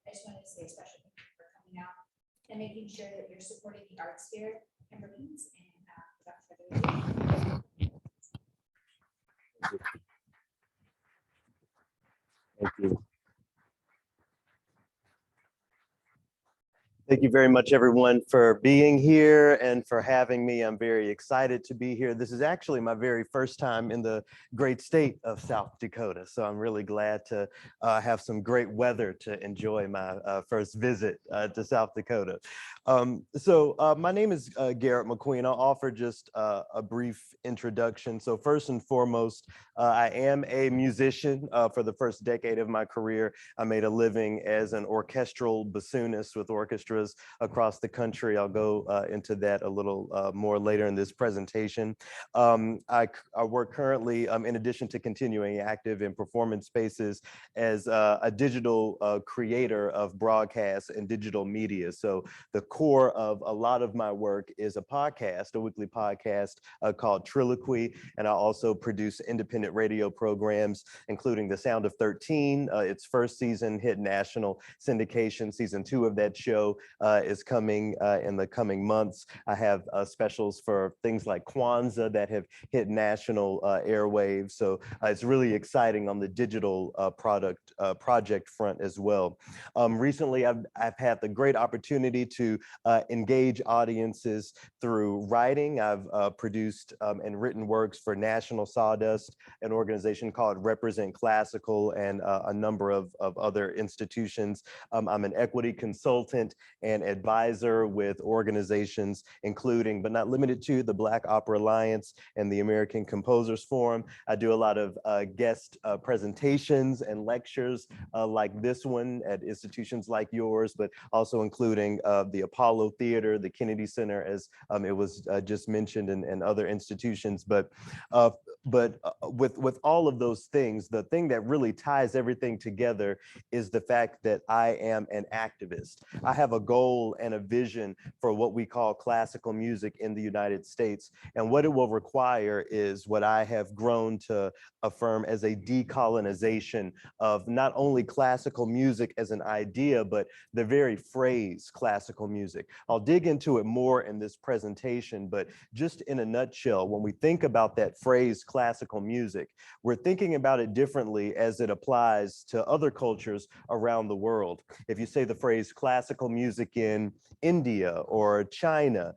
I just wanted to say a special thank you for coming out and making sure that you're supporting the arts here in Philippines. And without further ado. Thank you. Thank you very much, everyone, for being here and for having me. I'm very excited to be here. This is actually my very first time in the great state of South Dakota, so I'm really glad to have some great weather to enjoy my first visit to South Dakota. My name is Garrett McQueen. I'll offer just a brief introduction. So first and foremost, I am a musician. For the first decade of my career, I made a living as an orchestral bassoonist with orchestras across the country. I'll go into that a little more later in this presentation. I work currently, in addition to continuing active in performance spaces, as a digital creator of broadcasts and digital media. So the core of a lot of my work is a podcast, a weekly podcast called Triloquy, and I also produce independent radio programs, including The Sound of 13. Its first season hit national syndication. Season 2 of that show is coming in the coming months. I have specials for things like Kwanzaa that have hit national airwaves. So it's really exciting on the digital project front as well. Recently, I've had the great opportunity to engage audiences through writing. I've produced and written works for National Sawdust, an organization called Represent Classical, and a number of other institutions. I'm an equity consultant and advisor with organizations including, but not limited to, the Black Opera Alliance and the American Composers Forum. I do a lot of guest presentations and lectures like this one at institutions like yours, but also including the Apollo Theater, the Kennedy Center, as it was just mentioned, and other institutions. But with all of those things, the thing that really ties everything together is the fact that I am an activist. I have a goal and a vision for what we call classical music in the United States. And what it will require is what I have grown to affirm as a decolonization of not only classical music as an idea, but the very phrase classical music. I'll dig into it more in this presentation, but just in a nutshell, when we think about that phrase classical music, we're thinking about it differently as it applies to other cultures around the world. If you say the phrase classical music in India or China,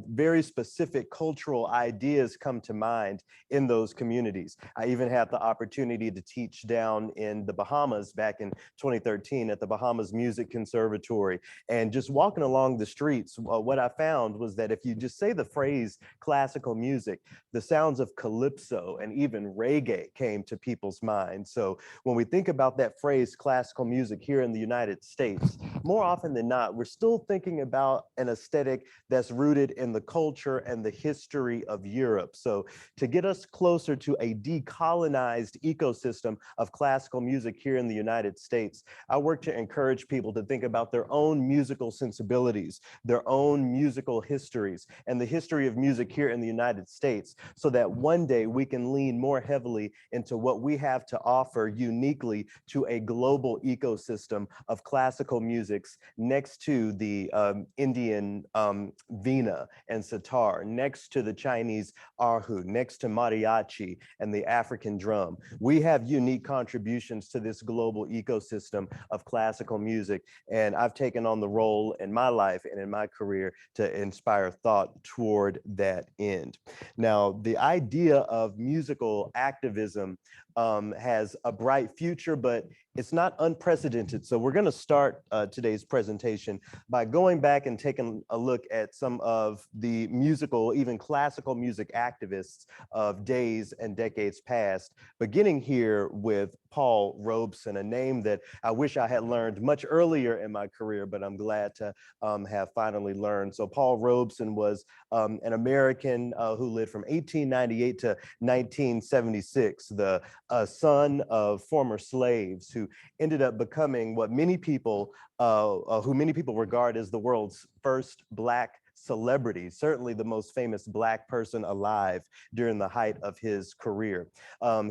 very specific cultural ideas come to mind in those communities. I even had the opportunity to teach down in the Bahamas back in 2013 at the Bahamas Music Conservatory. And just walking along the streets, what I found was that if you just say the phrase classical music, the sounds of calypso and even reggae came to people's minds. So when we think about that phrase classical music here in the United States, more often than not, we're still thinking about an aesthetic that's rooted in the culture and the history of Europe. So to get us closer to a decolonized ecosystem of classical music here in the United States, I work to encourage people to think about their own musical sensibilities, their own musical histories, and the history of music here in the United States, so that one day we can lean more heavily into what we have to offer uniquely to a global ecosystem of classical musics next to the Indian Veena and sitar, next to the Chinese erhu, next to mariachi and the African drum. We have unique contributions to this global ecosystem of classical music, and I've taken on the role in my life and in my career to inspire thought toward that end. Now, the idea of musical activism has a bright future, but it's not unprecedented. So we're going to start today's presentation by going back and taking a look at some of the musical, even classical music activists of days and decades past, beginning here with Paul Robeson, a name that I wish I had learned much earlier in my career, but I'm glad to have finally learned. So Paul Robeson was an American who lived from 1898 to 1976, the son of former slaves who ended up becoming what many people, who many people regard as the world's first Black celebrity, certainly the most famous Black person alive during the height of his career.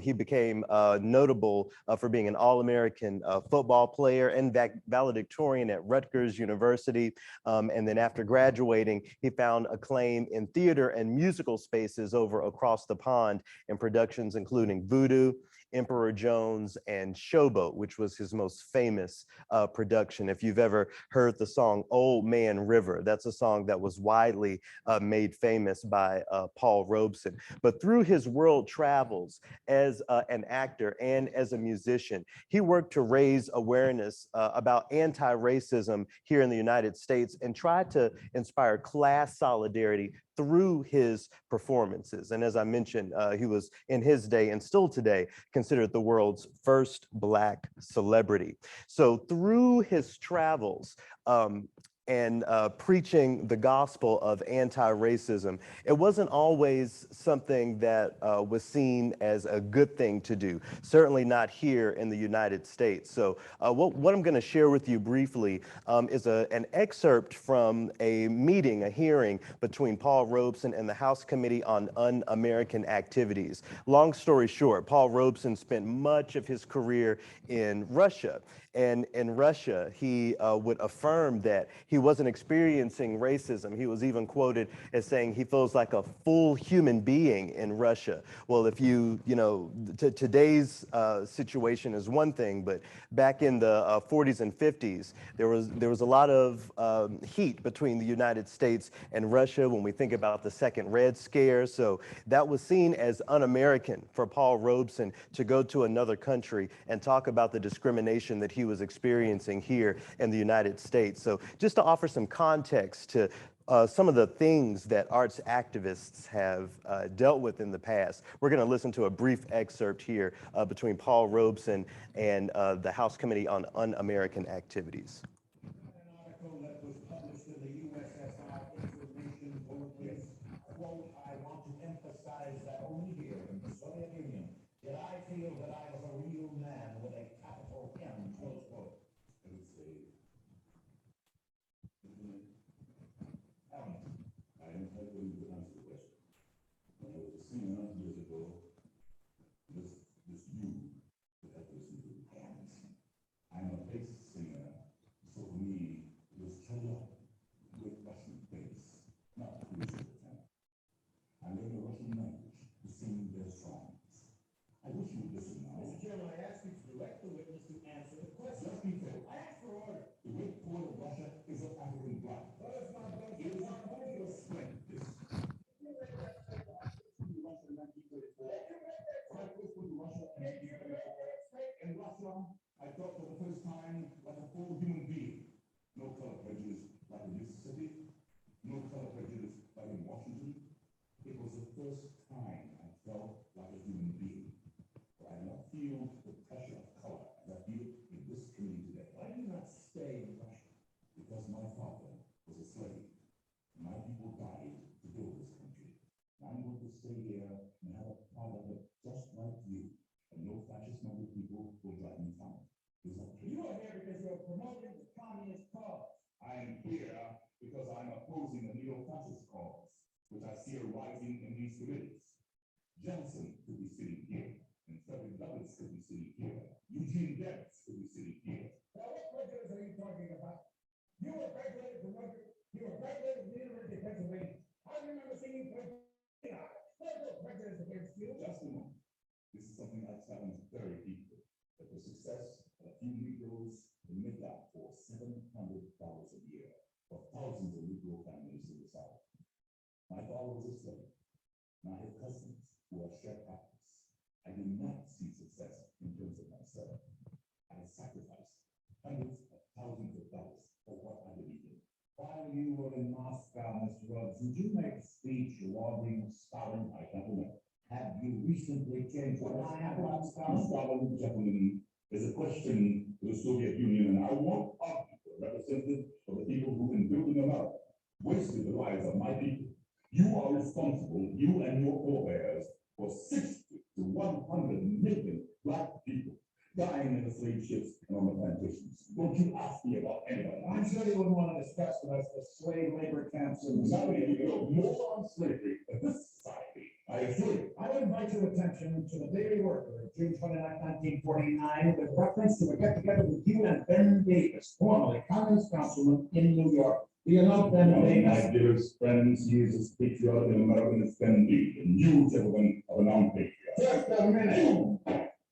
He became notable for being an All-American football player and valedictorian at Rutgers University. And then after graduating, he found acclaim in theater and musical spaces over across the pond in productions including Voodoo, Emperor Jones, and Showboat, which was his most famous production. If you've ever heard the song Old Man River, that's a song that was widely made famous by Paul Robeson. But through his world travels as an actor and as a musician, he worked to raise awareness about anti-racism here in the United States and tried to inspire class solidarity through his performances. And as I mentioned, he was in his day and still today considered the world's first Black celebrity. So through his travels, and preaching the gospel of anti-racism, it wasn't always something that was seen as a good thing to do, certainly not here in the United States. So what I'm gonna share with you briefly is an excerpt from a meeting, a hearing between Paul Robeson and the House Committee on Un-American Activities. Long story short, Paul Robeson spent much of his career in Russia. And in Russia, he would affirm that he wasn't experiencing racism. He was even quoted as saying he feels like a full human being in Russia. Well, if today's situation is one thing, but back in the 40s and 50s, there was a lot of heat between the United States and Russia when we think about the Second Red Scare. So that was seen as un-American for Paul Robeson to go to another country and talk about the discrimination that he was experiencing here in the United States. So just to offer some context to some of the things that arts activists have dealt with in the past, we're going to listen to a brief excerpt here between Paul Robeson and the House Committee on Un-American Activities. An article that was published in the USSR Information Bulletin, quote, I want to emphasize that only here in the Soviet Union did I feel that I was a real man with a capital M, close quote. I would say, I am quite willing to answer the question. When I was a singer years ago, this you that had to listen to hands. I'm a bass singer, so for me, it was turned up with Russian bass, not musical tenor. I learned the Russian language to sing their songs. I wish you would listen now. Mr. Chairman, I ask you to direct the witness to answer the question. Just be fair. I asked for order. The great poet of Russia is of African blood. Well, it's not blood. It is not only your strength. This. Russia in 1934. I first went to Russia in 1934. In Russia, I felt for the first time like a full human being. No color prejudice like in Mississippi. No color prejudice like in Washington. It was the first time I felt like a human being. But I do not feel the pressure of color as I feel it in this community today. Why do you not stay in Russia? Because my father was a slave. My people died to build this country. I'm going to stay here and have a part of it just like you. And no fascist-minded people will drive me from it. Is that clear? You are here because you're promoting the communist cause. I am here because I'm opposing the neo-fascist cause, which I see arising in these committees. Johnson could be sitting here, and Frederick Douglass could be sitting here. Eugene Garrett could be sitting here. Now, what prejudice are you talking about? You were graduated from Rutgers. You were graduated from the University of Pennsylvania. I remember singing prejudice. There's no prejudice against you. Just a moment. This is something I challenge very deeply. That the success of a few Negroes will make up for $700 a year for thousands of Negro families in the South. My father was a slave, and I have cousins who are sharecroppers. I do not see success in terms of myself. I sacrificed hundreds of thousands of dollars for what I believe in. While you were in Moscow, Mr. Rhodes, did you make a speech lauding Stalin? I can't remember. Have you recently changed your mind about Stalin? Stalin, gentlemen, is a question to the Soviet Union, and I won't argue for a representative of the people who, in building America, wasted the lives of my people. You are responsible, you and your forebears, for 60 to 100 million Black people dying in the slave ships and on the plantations. Don't you ask me about anybody. I'm sure you wouldn't want to discuss Western as the slave labor camps in Missouri. You know more on slavery than this society. I assure you. I invite your attention to the Daily Worker of June 29, 1949, with reference to a get-together with you and Ben Davis, formerly Communist councilman in New York. Do you know Ben Davis? My dearest friends, he is as patriotic an American as can be, and you, gentlemen, are a non-patriot. Just a minute. You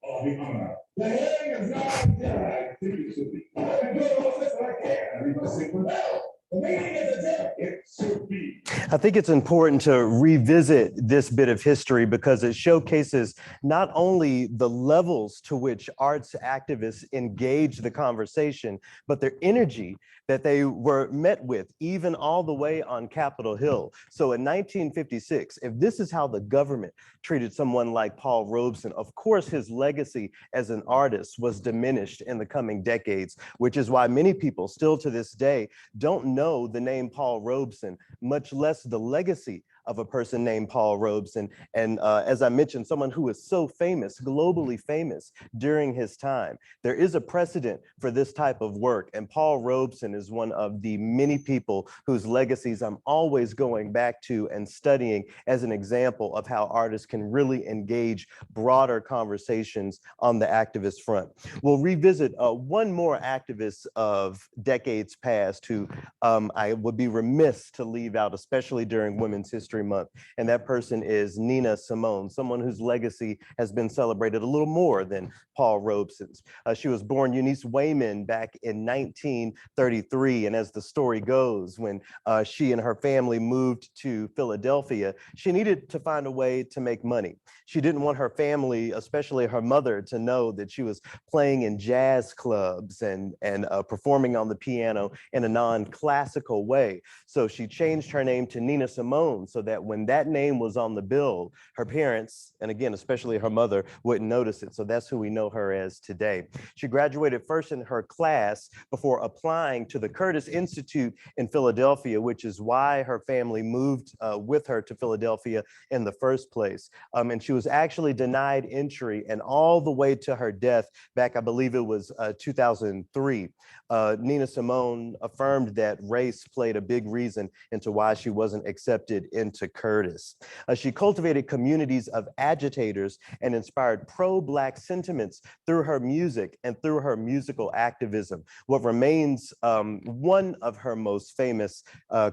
are the honor. The hearing is not done. I think it should be. I can do all this I can. We must say, well, the meeting is adjourned. It should be. I think it's important to revisit this bit of history because it showcases not only the levels to which arts activists engage the conversation, but their energy that they were met with, even all the way on Capitol Hill. So in 1956, if this is how the government treated someone like Paul Robeson, of course his legacy as an artist was diminished in the coming decades, which is why many people still to this day don't know the name Paul Robeson, much less the legacy of a person named Paul Robeson. And as I mentioned, someone who is so famous, globally famous during his time. There is a precedent for this type of work. And Paul Robeson is one of the many people whose legacies I'm always going back to and studying as an example of how artists can really engage broader conversations on the activist front. We'll revisit one more activist of decades past who I would be remiss to leave out, especially during Women's History Month. And that person is Nina Simone, someone whose legacy has been celebrated a little more than Paul Robeson's. She was born Eunice Wayman back in 1933. And as the story goes, when she and her family moved to Philadelphia, she needed to find a way to make money. She didn't want her family, especially her mother, to know that she was playing in jazz clubs and performing on the piano in a non-classical way. So she changed her name to Nina Simone so that when that name was on the bill, her parents, and again, especially her mother, wouldn't notice it. So that's who we know her as today. She graduated first in her class before applying to the Curtis Institute in Philadelphia, which is why her family moved with her to Philadelphia in the first place. And she was actually denied entry, and all the way to her death back, I believe it was 2003. Nina Simone affirmed that race played a big reason into why she wasn't accepted into Curtis. She cultivated communities of agitators and inspired pro-Black sentiments through her music and through her musical activism. What remains one of her most famous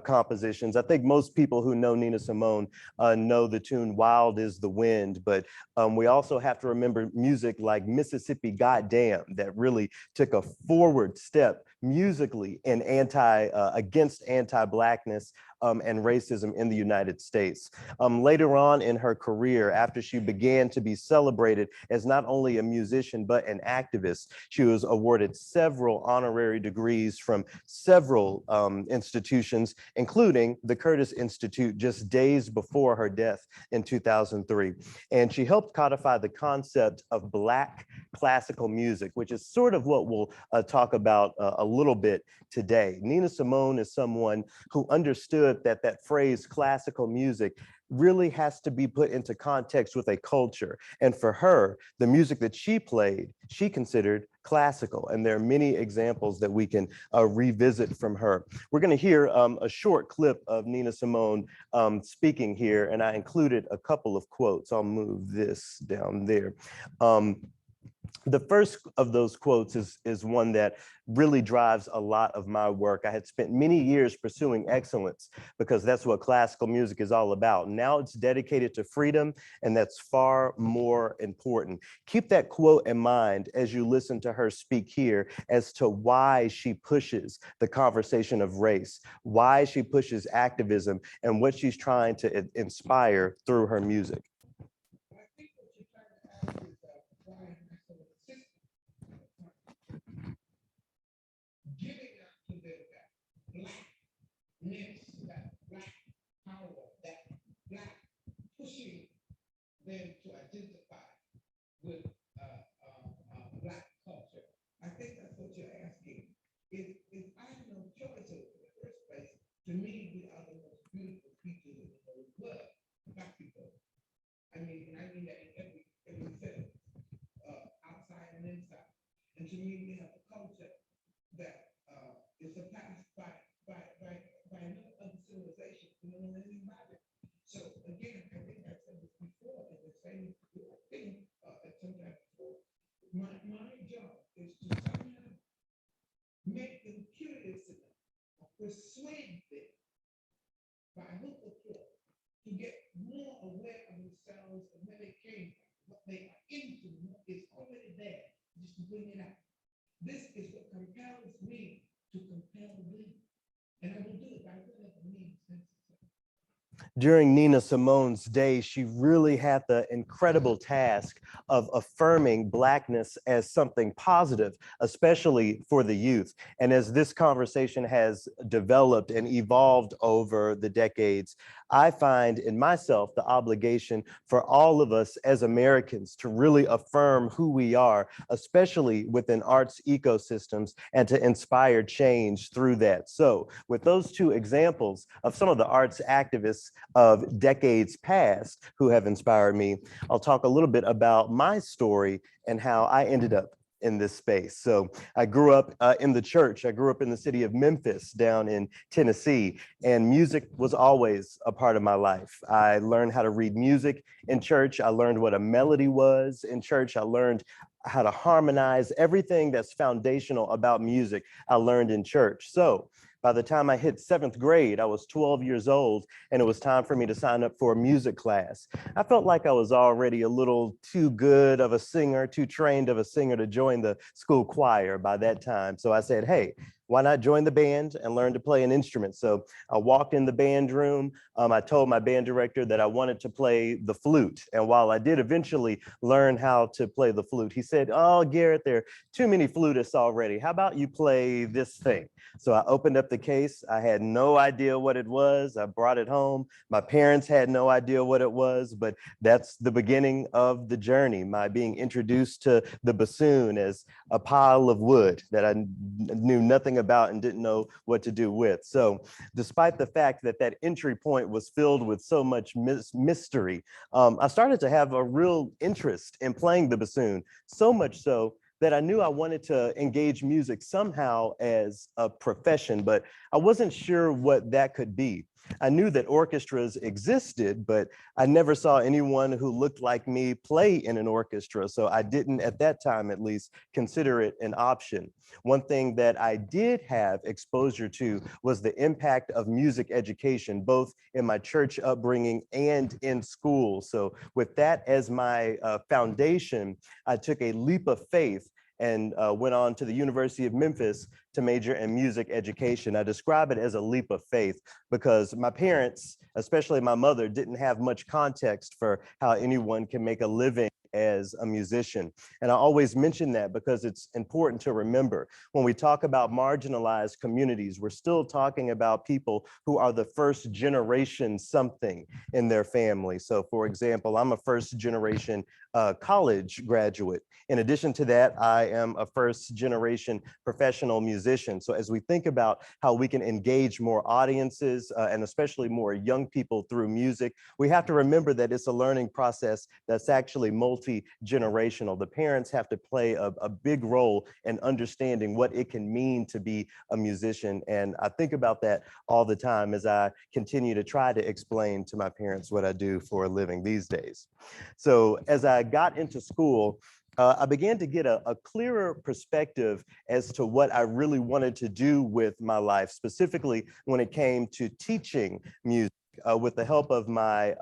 compositions. I think most people who know Nina Simone know the tune Wild is the Wind, but we also have to remember music like Mississippi Goddamn that really took a forward step musically in against anti-Blackness and racism in the United States. Later on in her career, after she began to be celebrated as not only a musician, but an activist, she was awarded several honorary degrees from several institutions, including the Curtis Institute just days before her death in 2003. And she helped codify the concept of Black classical music, which is sort of what we'll talk about a little bit today. Nina Simone is someone who understood that that phrase classical music really has to be put into context with a culture. And for her, the music that she played, she considered classical. And there are many examples that we can revisit from her. We're going to hear a short clip of Nina Simone speaking here, and I included a couple of quotes. I'll move this down there. The first of those quotes is one that really drives a lot of my work. I had spent many years pursuing excellence because that's what classical music is all about. Now it's dedicated to freedom, and that's far more important. Keep that quote in mind as you listen to her speak here as to why she pushes the conversation of race, why she pushes activism, and what she's trying to inspire through her music. Giving up to that blackness, that black power, that black pushing them to identify with black culture. I think that's what you're asking. If I have no choices in the first place, to me, we are the most beautiful creatures in the whole world, black people. I mean that in every sense, outside and inside. And to me, we have a culture that is surpassed by You don't know anything about it. So again, I think I said this before, and the same thing at some time before. My job is to somehow make them curious enough, or persuade them by hook or crook to get more aware of themselves and where they came from, what they are into, what is already there, just to bring it out. This is what compels me to compel them. And I will do it by whatever means necessary. During Nina Simone's day, she really had the incredible task of affirming Blackness as something positive, especially for the youth. And as this conversation has developed and evolved over the decades, I find in myself the obligation for all of us as Americans to really affirm who we are, especially within arts ecosystems, and to inspire change through that. So with those two examples of some of the arts activists of decades past who have inspired me, I'll talk a little bit about my story and how I ended up in this space. So I grew up in the church. I grew up in the city of Memphis down in Tennessee, and music was always a part of my life. I learned how to read music in church. I learned what a melody was in church. I learned how to harmonize. Everything that's foundational about music, I learned in church. So by the time I hit 7th grade, I was 12 years old, and it was time for me to sign up for a music class. I felt like I was already a little too good of a singer, too trained of a singer to join the school choir by that time. So I said, hey, why not join the band and learn to play an instrument? So I walked in the band room. I told my band director that I wanted to play the flute. And while I did eventually learn how to play the flute, he said, oh, Garrett, there are too many flutists already. How about you play this thing? So I opened up the case. I had no idea what it was. I brought it home. My parents had no idea what it was, but that's the beginning of the journey, my being introduced to the bassoon as a pile of wood that I knew nothing about and didn't know what to do with. So despite the fact that that entry point was filled with so much mystery, I started to have a real interest in playing the bassoon, so much so that I knew I wanted to engage music somehow as a profession, but I wasn't sure what that could be. I knew that orchestras existed, but I never saw anyone who looked like me play in an orchestra. So I didn't, at that time at least, consider it an option. One thing that I did have exposure to was the impact of music education, both in my church upbringing and in school. So with that as my foundation, I took a leap of faith and went on to the University of Memphis to major in music education. I describe it as a leap of faith because my parents, especially my mother, didn't have much context for how anyone can make a living as a musician. And I always mention that because it's important to remember when we talk about marginalized communities, we're still talking about people who are the first generation something in their family. So for example, I'm a first generation college graduate. In addition to that, I am a first generation professional musician. So as we think about how we can engage more audiences and especially more young people through music, we have to remember that it's a learning process that's actually multi-generational. The parents have to play a big role in understanding what it can mean to be a musician. And I think about that all the time as I continue to try to explain to my parents what I do for a living these days. So as I got into school, I began to get a clearer perspective as to what I really wanted to do with my life, specifically when it came to teaching music. With the help of my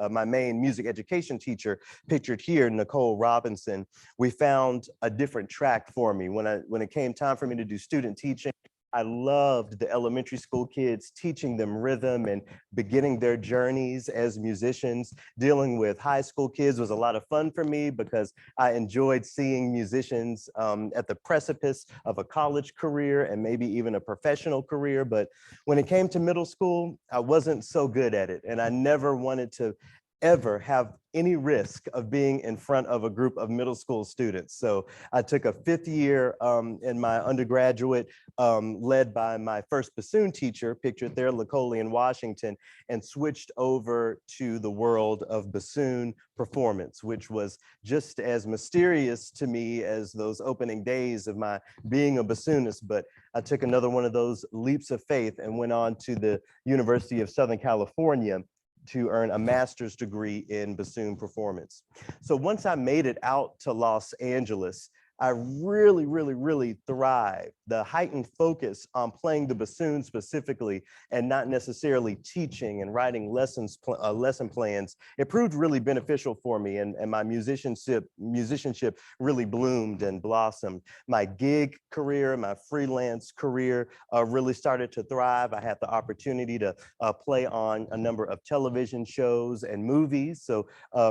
my main music education teacher, pictured here, Nicole Robinson, we found a different track for me. When it came time for me to do student teaching, I loved the elementary school kids, teaching them rhythm and beginning their journeys as musicians. Dealing with high school kids was a lot of fun for me because I enjoyed seeing musicians at the precipice of a college career and maybe even a professional career. But when it came to middle school, I wasn't so good at it. And I never wanted to ever have any risk of being in front of a group of middle school students. So I took a 5th year in my undergraduate, led by my first bassoon teacher, pictured there, Lacolian, Washington, and switched over to the world of bassoon performance, which was just as mysterious to me as those opening days of my being a bassoonist. But I took another one of those leaps of faith and went on to the University of Southern California to earn a master's degree in bassoon performance. So once I made it out to Los Angeles, I really thrived. The heightened focus on playing the bassoon specifically and not necessarily teaching and writing lesson plans, it proved really beneficial for me, and my musicianship really bloomed and blossomed. My gig career, my freelance career really started to thrive. I had the opportunity to play on a number of television shows and movies. So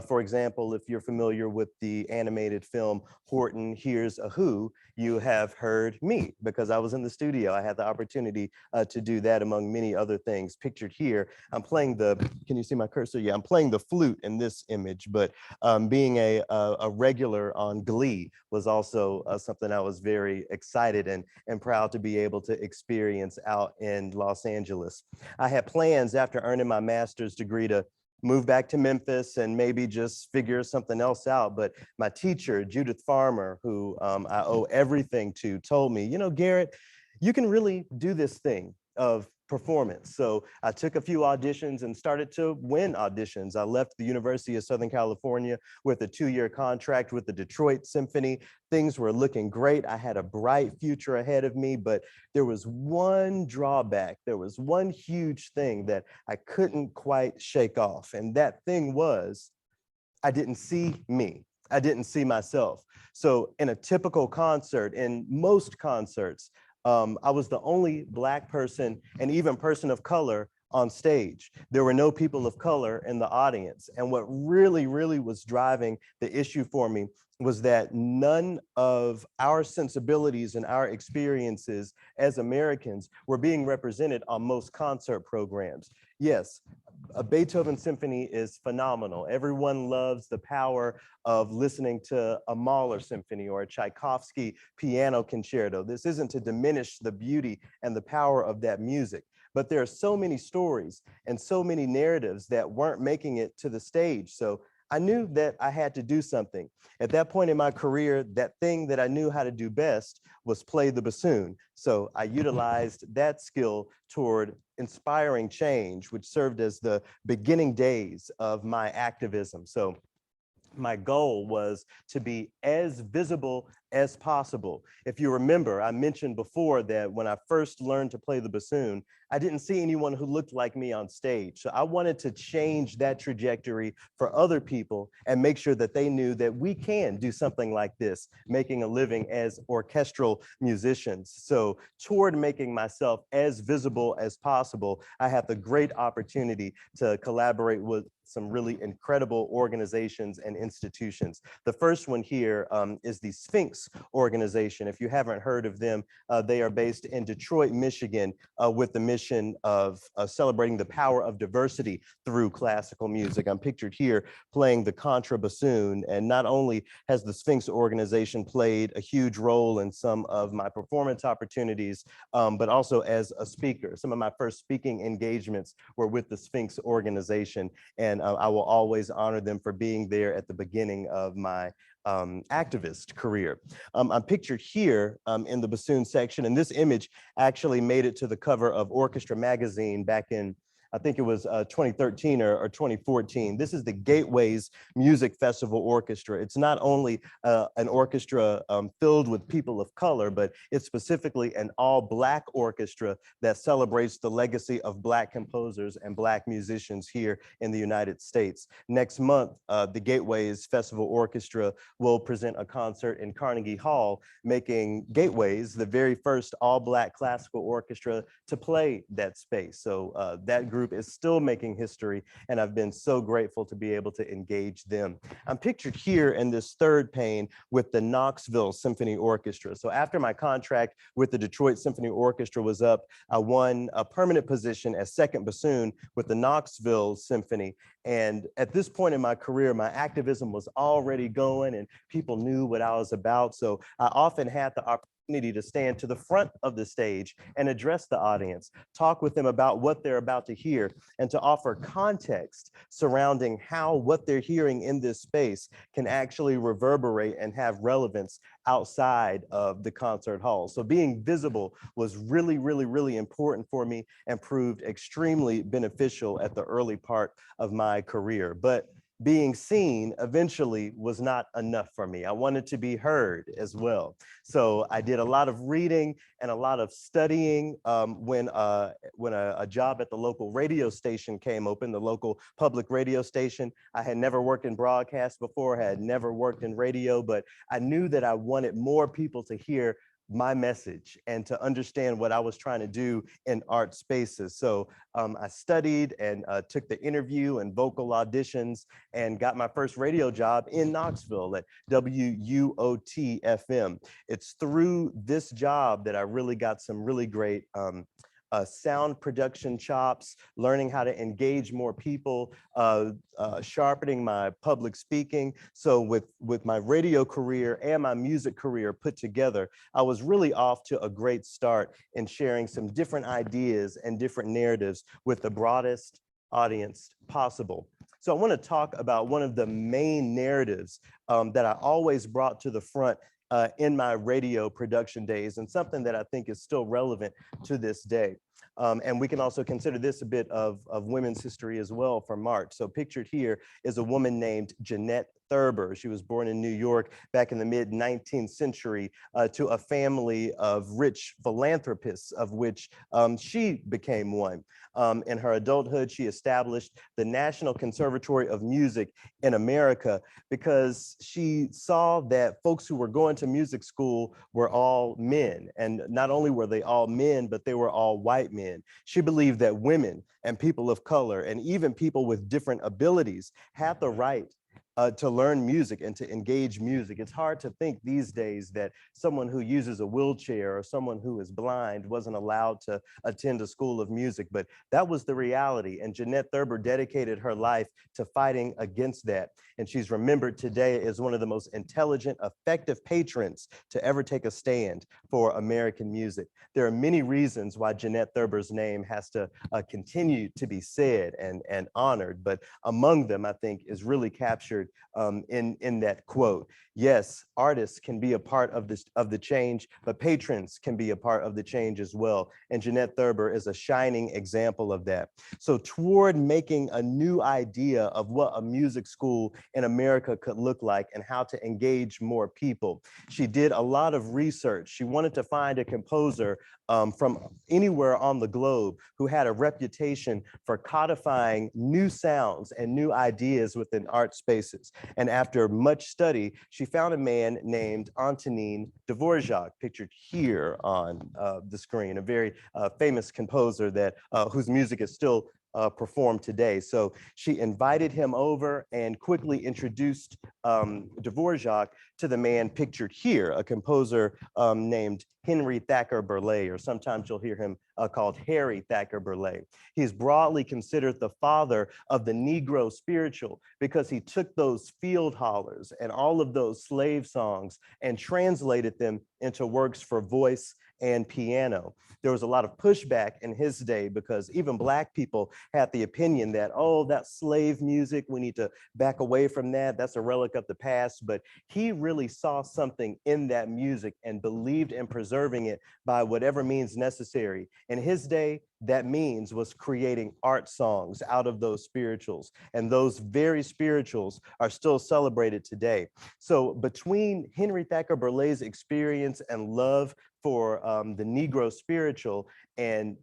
for example, if you're familiar with the animated film Horton Hears a Who, you have heard me because I was in the studio. I had the opportunity to do that among many other things. Pictured here, I'm playing can you see my cursor? Yeah, I'm playing the flute in this image, but being a regular on Glee was also something I was very excited and proud to be able to experience out in Los Angeles. I had plans after earning my master's degree to move back to Memphis and maybe just figure something else out. But my teacher, Judith Farmer, who I owe everything to, told me, you know, Garrett, you can really do this thing of performance. So I took a few auditions and started to win auditions. I left the University of Southern California with a 2-year contract with the Detroit Symphony. Things were looking great. I had a bright future ahead of me, but there was one drawback. There was one huge thing that I couldn't quite shake off. And that thing was, I didn't see me. I didn't see myself. So in a typical concert, in most concerts, I was the only Black person and even person of color on stage. There were no people of color in the audience. And what really was driving the issue for me was that none of our sensibilities and our experiences as Americans were being represented on most concert programs. Yes, a Beethoven symphony is phenomenal. Everyone loves the power of listening to a Mahler symphony or a Tchaikovsky piano concerto. This isn't to diminish the beauty and the power of that music, but there are so many stories and so many narratives that weren't making it to the stage. So I knew that I had to do something. At that point in my career, that thing that I knew how to do best was play the bassoon. So I utilized that skill toward inspiring change, which served as the beginning days of my activism. So my goal was to be as visible as possible. If you remember, I mentioned before that when I first learned to play the bassoon, I didn't see anyone who looked like me on stage. So I wanted to change that trajectory for other people and make sure that they knew that we can do something like this, making a living as orchestral musicians. So toward making myself as visible as possible, I had the great opportunity to collaborate with some really incredible organizations and institutions. The first one here is the Sphinx organization. If you haven't heard of them, they are based in Detroit, Michigan, with the mission of celebrating the power of diversity through classical music. I'm pictured here playing the contrabassoon, and not only has the Sphinx organization played a huge role in some of my performance opportunities, but also as a speaker. Some of my first speaking engagements were with the Sphinx organization, and I will always honor them for being there at the beginning of my activist career. I'm pictured here in the bassoon section, and this image actually made it to the cover of Orchestra magazine back in, I think it was 2013 or 2014. This is the Gateways Music Festival Orchestra. It's not only an orchestra filled with people of color, but it's specifically an all-Black orchestra that celebrates the legacy of Black composers and Black musicians here in the United States. Next month, the Gateways Festival Orchestra will present a concert in Carnegie Hall, making Gateways the very first all-Black classical orchestra to play that space. So that group group is still making history, and I've been so grateful to be able to engage them. I'm pictured here in this third pane with the Knoxville Symphony Orchestra. So after my contract with the Detroit Symphony Orchestra was up, I won a permanent position as second bassoon with the Knoxville Symphony. And at this point in my career, my activism was already going and people knew what I was about. So I often had the opportunity to stand to the front of the stage and address the audience, talk with them about what they're about to hear, and to offer context surrounding how what they're hearing in this space can actually reverberate and have relevance outside of the concert hall. So being visible was really, really, really important for me and proved extremely beneficial at the early part of my career. But being seen eventually was not enough for me. I wanted to be heard as well. So I did a lot of reading and a lot of studying when a job at the local radio station came open, the local public radio station. I had never worked in broadcast before, had never worked in radio, but I knew that I wanted more people to hear my message and to understand what I was trying to do in art spaces. So I studied and took the interview and vocal auditions and got my first radio job in Knoxville at WUOT FM. It's through this job that I really got some really great sound production chops, learning how to engage more people, sharpening my public speaking. So with my radio career and my music career put together, I was really off to a great start in sharing some different ideas and different narratives with the broadest audience possible. So I want to talk about one of the main narratives that I always brought to the front in my radio production days, and something that I think is still relevant to this day. And we can also consider this a bit of women's history as well for March. So pictured here is a woman named Jeanette Thurber. She was born in New York back in the mid-19th century to a family of rich philanthropists, of which she became one. In her adulthood, she established the National Conservatory of Music in America because she saw that folks who were going to music school were all men. And not only were they all men, but they were all white men. She believed that women and people of color and even people with different abilities had the right to learn music and to engage music. It's hard to think these days that someone who uses a wheelchair or someone who is blind wasn't allowed to attend a school of music, but that was the reality. And Jeanette Thurber dedicated her life to fighting against that. And she's remembered today as one of the most intelligent, effective patrons to ever take a stand for American music. There are many reasons why Jeanette Thurber's name has to continue to be said and honored, but among them, I think, is really captured in that quote. Yes, artists can be a part of the change, but patrons can be a part of the change as well. And Jeanette Thurber is a shining example of that. So toward making a new idea of what a music school in America could look like and how to engage more people, she did a lot of research. She wanted to find a composer from anywhere on the globe who had a reputation for codifying new sounds and new ideas within art spaces. And after much study, she found a man named Antonin Dvorak, pictured here on the screen, a very famous composer that whose music is still performed today. So she invited him over and quickly introduced Dvorak to the man pictured here, a composer named Henry Thacker Burleigh, or sometimes you'll hear him called Harry Thacker Burleigh. He's broadly considered the father of the Negro spiritual because he took those field hollers and all of those slave songs and translated them into works for voice and piano. There was a lot of pushback in his day because even Black people had the opinion that, oh, that's slave music, we need to back away from that, that's a relic of the past. But he really saw something in that music and believed in preserving it by whatever means necessary. In his day, that means was creating art songs out of those spirituals. And those very spirituals are still celebrated today. So between Henry Thacker Burleigh's experience and love for the Negro spiritual and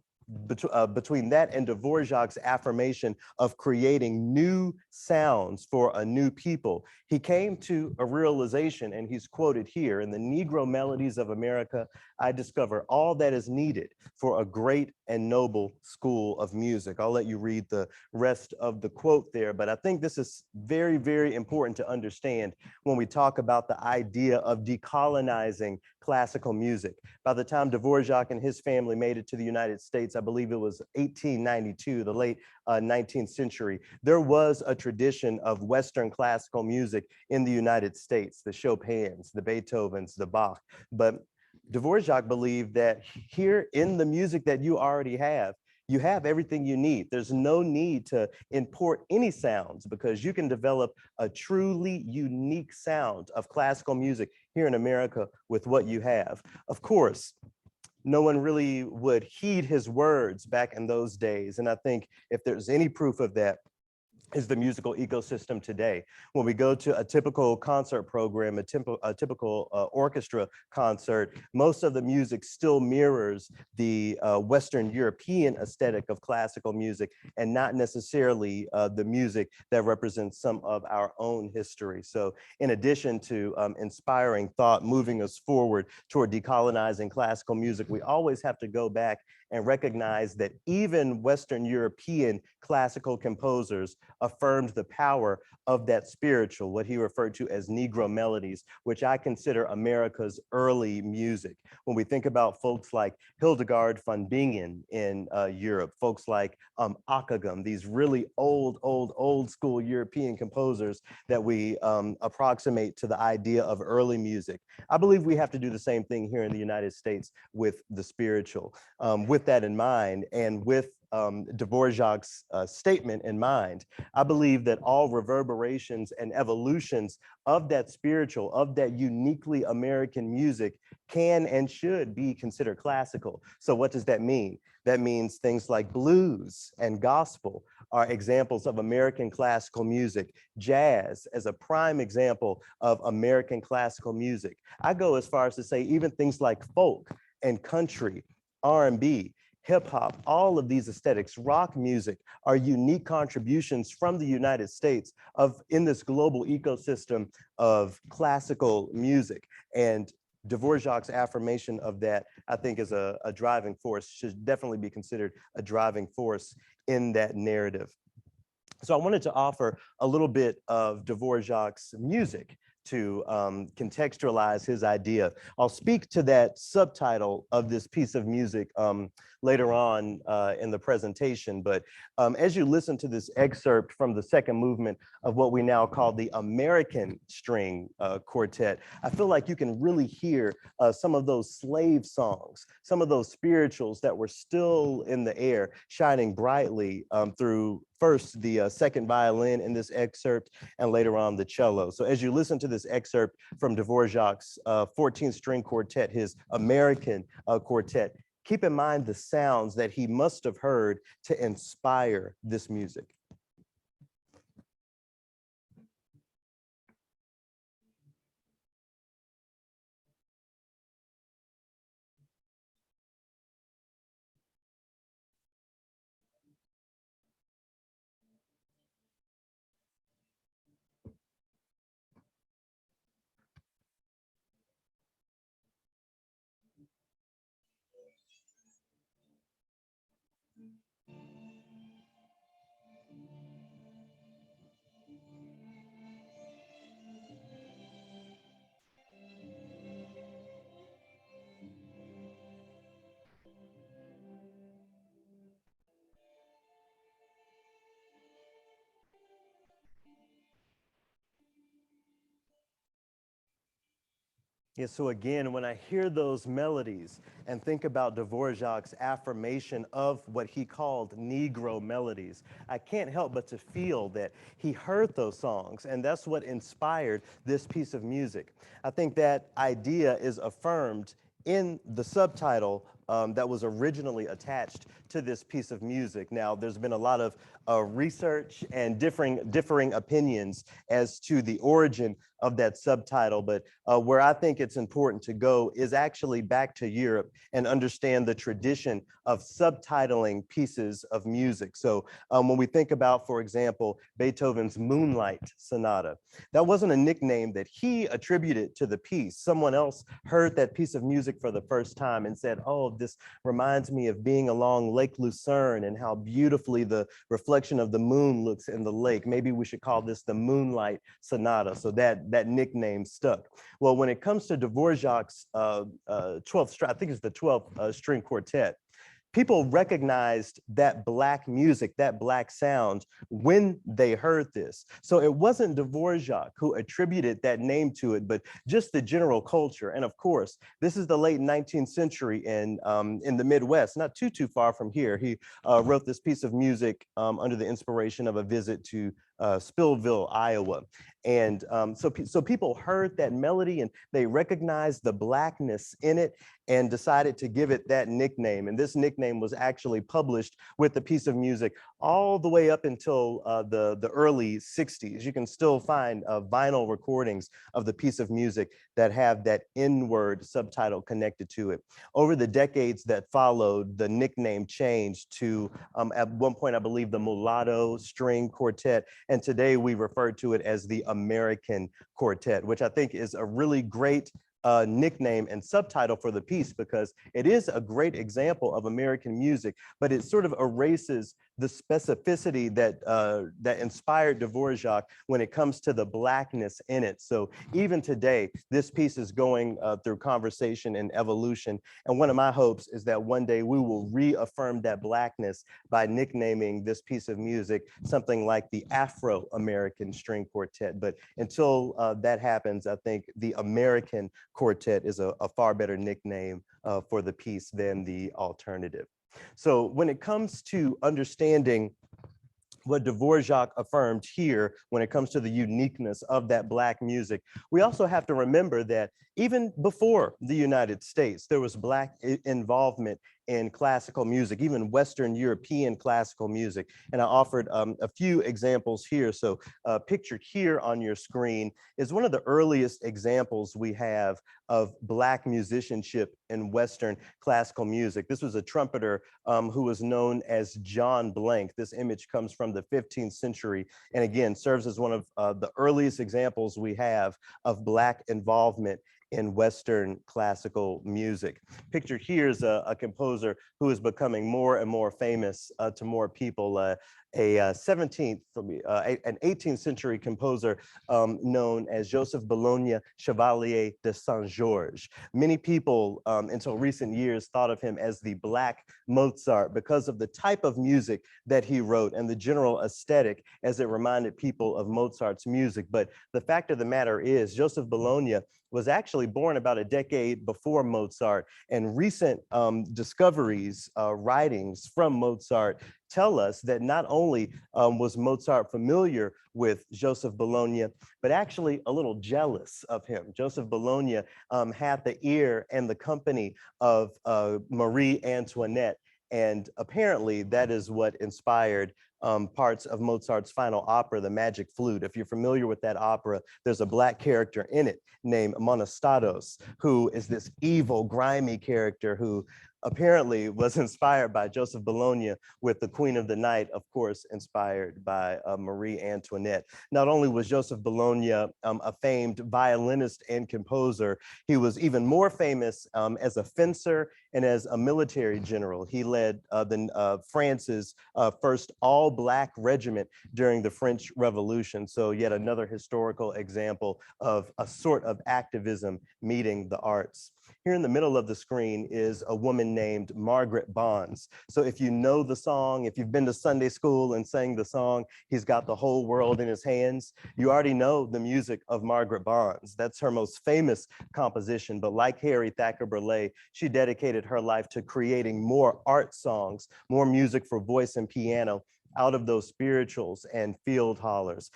between that and Dvorak's affirmation of creating new sounds for a new people, he came to a realization, and he's quoted here: "In the Negro melodies of America, I discover all that is needed for a great and noble school of music." I'll let you read the rest of the quote there, but I think this is very, very important to understand when we talk about the idea of decolonizing classical music. By the time Dvorak and his family made it to the United States, I believe it was 1892, the late 19th century, there was a tradition of Western classical music in the United States, the Chopins, the Beethovens, the Bach. But Dvorak believed that here in the music that you already have, you have everything you need. There's no need to import any sounds because you can develop a truly unique sound of classical music here in America with what you have. Of course, no one really would heed his words back in those days. And I think if there's any proof of that, is the musical ecosystem today. When we go to a typical concert program, a typical orchestra concert, most of the music still mirrors the Western European aesthetic of classical music and not necessarily the music that represents some of our own history. So in addition to inspiring thought, moving us forward toward decolonizing classical music, we always have to go back and recognize that even Western European classical composers affirmed the power of that spiritual, what he referred to as Negro melodies, which I consider America's early music. When we think about folks like Hildegard von Bingen in Europe, folks like Akagum, these really old school European composers that we approximate to the idea of early music. I believe we have to do the same thing here in the United States with the spiritual. With that in mind, and with Dvorak's statement in mind, I believe that all reverberations and evolutions of that spiritual, of that uniquely American music can and should be considered classical. So what does that mean? That means things like blues and gospel are examples of American classical music. Jazz as a prime example of American classical music. I go as far as to say even things like folk and country, R&B, hip hop, all of these aesthetics, rock music, are unique contributions from the United States in this global ecosystem of classical music. And Dvorak's affirmation of that, I think, is a driving force, should definitely be considered a driving force in that narrative. So I wanted to offer a little bit of Dvorak's music to contextualize his idea. I'll speak to that subtitle of this piece of music later on in the presentation, but as you listen to this excerpt from the second movement of what we now call the American String Quartet, I feel like you can really hear some of those slave songs, some of those spirituals that were still in the air, shining brightly through first the second violin in this excerpt, and later on the cello. So as you listen to this excerpt from Dvorak's 14th string quartet, his American quartet, keep in mind the sounds that he must have heard to inspire this music. Yeah, so again, when I hear those melodies and think about Dvorak's affirmation of what he called Negro melodies, I can't help but to feel that he heard those songs, and that's what inspired this piece of music. I think that idea is affirmed in the subtitle that was originally attached to this piece of music. Now, there's been a lot of research and differing opinions as to the origin of that subtitle, but where I think it's important to go is actually back to Europe and understand the tradition of subtitling pieces of music. So when we think about, for example, Beethoven's Moonlight Sonata, that wasn't a nickname that he attributed to the piece. Someone else heard that piece of music for the first time and said, oh, this reminds me of being along Lake Lucerne and how beautifully the reflection of the moon looks in the lake. Maybe we should call this the Moonlight Sonata. So that nickname stuck. Well, when it comes to Dvorak's 12th, I think it's the 12th string quartet, people recognized that Black music, that Black sound when they heard this. So it wasn't Dvorak who attributed that name to it, but just the general culture. And of course, this is the late 19th century in the Midwest, not too far from here. He wrote this piece of music under the inspiration of a visit to Spillville, Iowa. And so people heard that melody and they recognized the Blackness in it and decided to give it that nickname. And this nickname was actually published with the piece of music all the way up until the early 60s. You can still find vinyl recordings of the piece of music that have that N-word subtitle connected to it. Over the decades that followed, the nickname changed to, at one point, I believe, the Mulatto String Quartet. And today we refer to it as the American Quartet, which I think is a really great nickname and subtitle for the piece because it is a great example of American music, but it sort of erases the specificity that inspired Dvorak when it comes to the Blackness in it. So even today, this piece is going through conversation and evolution. And one of my hopes is that one day we will reaffirm that Blackness by nicknaming this piece of music something like the Afro-American String Quartet. But until that happens, I think the American Quartet is a far better nickname for the piece than the alternative. So when it comes to understanding what Dvorak affirmed here when it comes to the uniqueness of that Black music, we also have to remember that even before the United States, there was Black involvement in classical music, even Western European classical music. And I offered a few examples here. So pictured here on your screen is one of the earliest examples we have of Black musicianship in Western classical music. This was a trumpeter who was known as John Blank. This image comes from the 15th century and again serves as one of the earliest examples we have of Black involvement in Western classical music. Pictured here is a composer who is becoming more and more famous to more people, an 18th century composer known as Joseph Bologna Chevalier de Saint-Georges. Many people until recent years thought of him as the Black Mozart because of the type of music that he wrote and the general aesthetic as it reminded people of Mozart's music. But the fact of the matter is Joseph Bologna was actually born about a decade before Mozart, and recent discoveries, writings from Mozart tell us that not only was Mozart familiar with Joseph Bologna, but actually a little jealous of him. Joseph Bologna had the ear and the company of Marie Antoinette, and apparently that is what inspired parts of Mozart's final opera, The Magic Flute. If you're familiar with that opera, there's a Black character in it named Monostatos, who is this evil, grimy character who apparently was inspired by Joseph Bologna with the Queen of the Night, of course, inspired by Marie Antoinette. Not only was Joseph Bologna a famed violinist and composer, he was even more famous as a fencer and as a military general. He led France's first all-Black regiment during the French Revolution. So yet another historical example of a sort of activism meeting the arts. Here in the middle of the screen is a woman named Margaret Bonds. So if you know the song, if you've been to Sunday school and sang the song, He's Got the Whole World in His Hands, you already know the music of Margaret Bonds. That's her most famous composition, but like Harry Thacker Burleigh, she dedicated her life to creating more art songs, more music for voice and piano out of those spirituals and field hollers.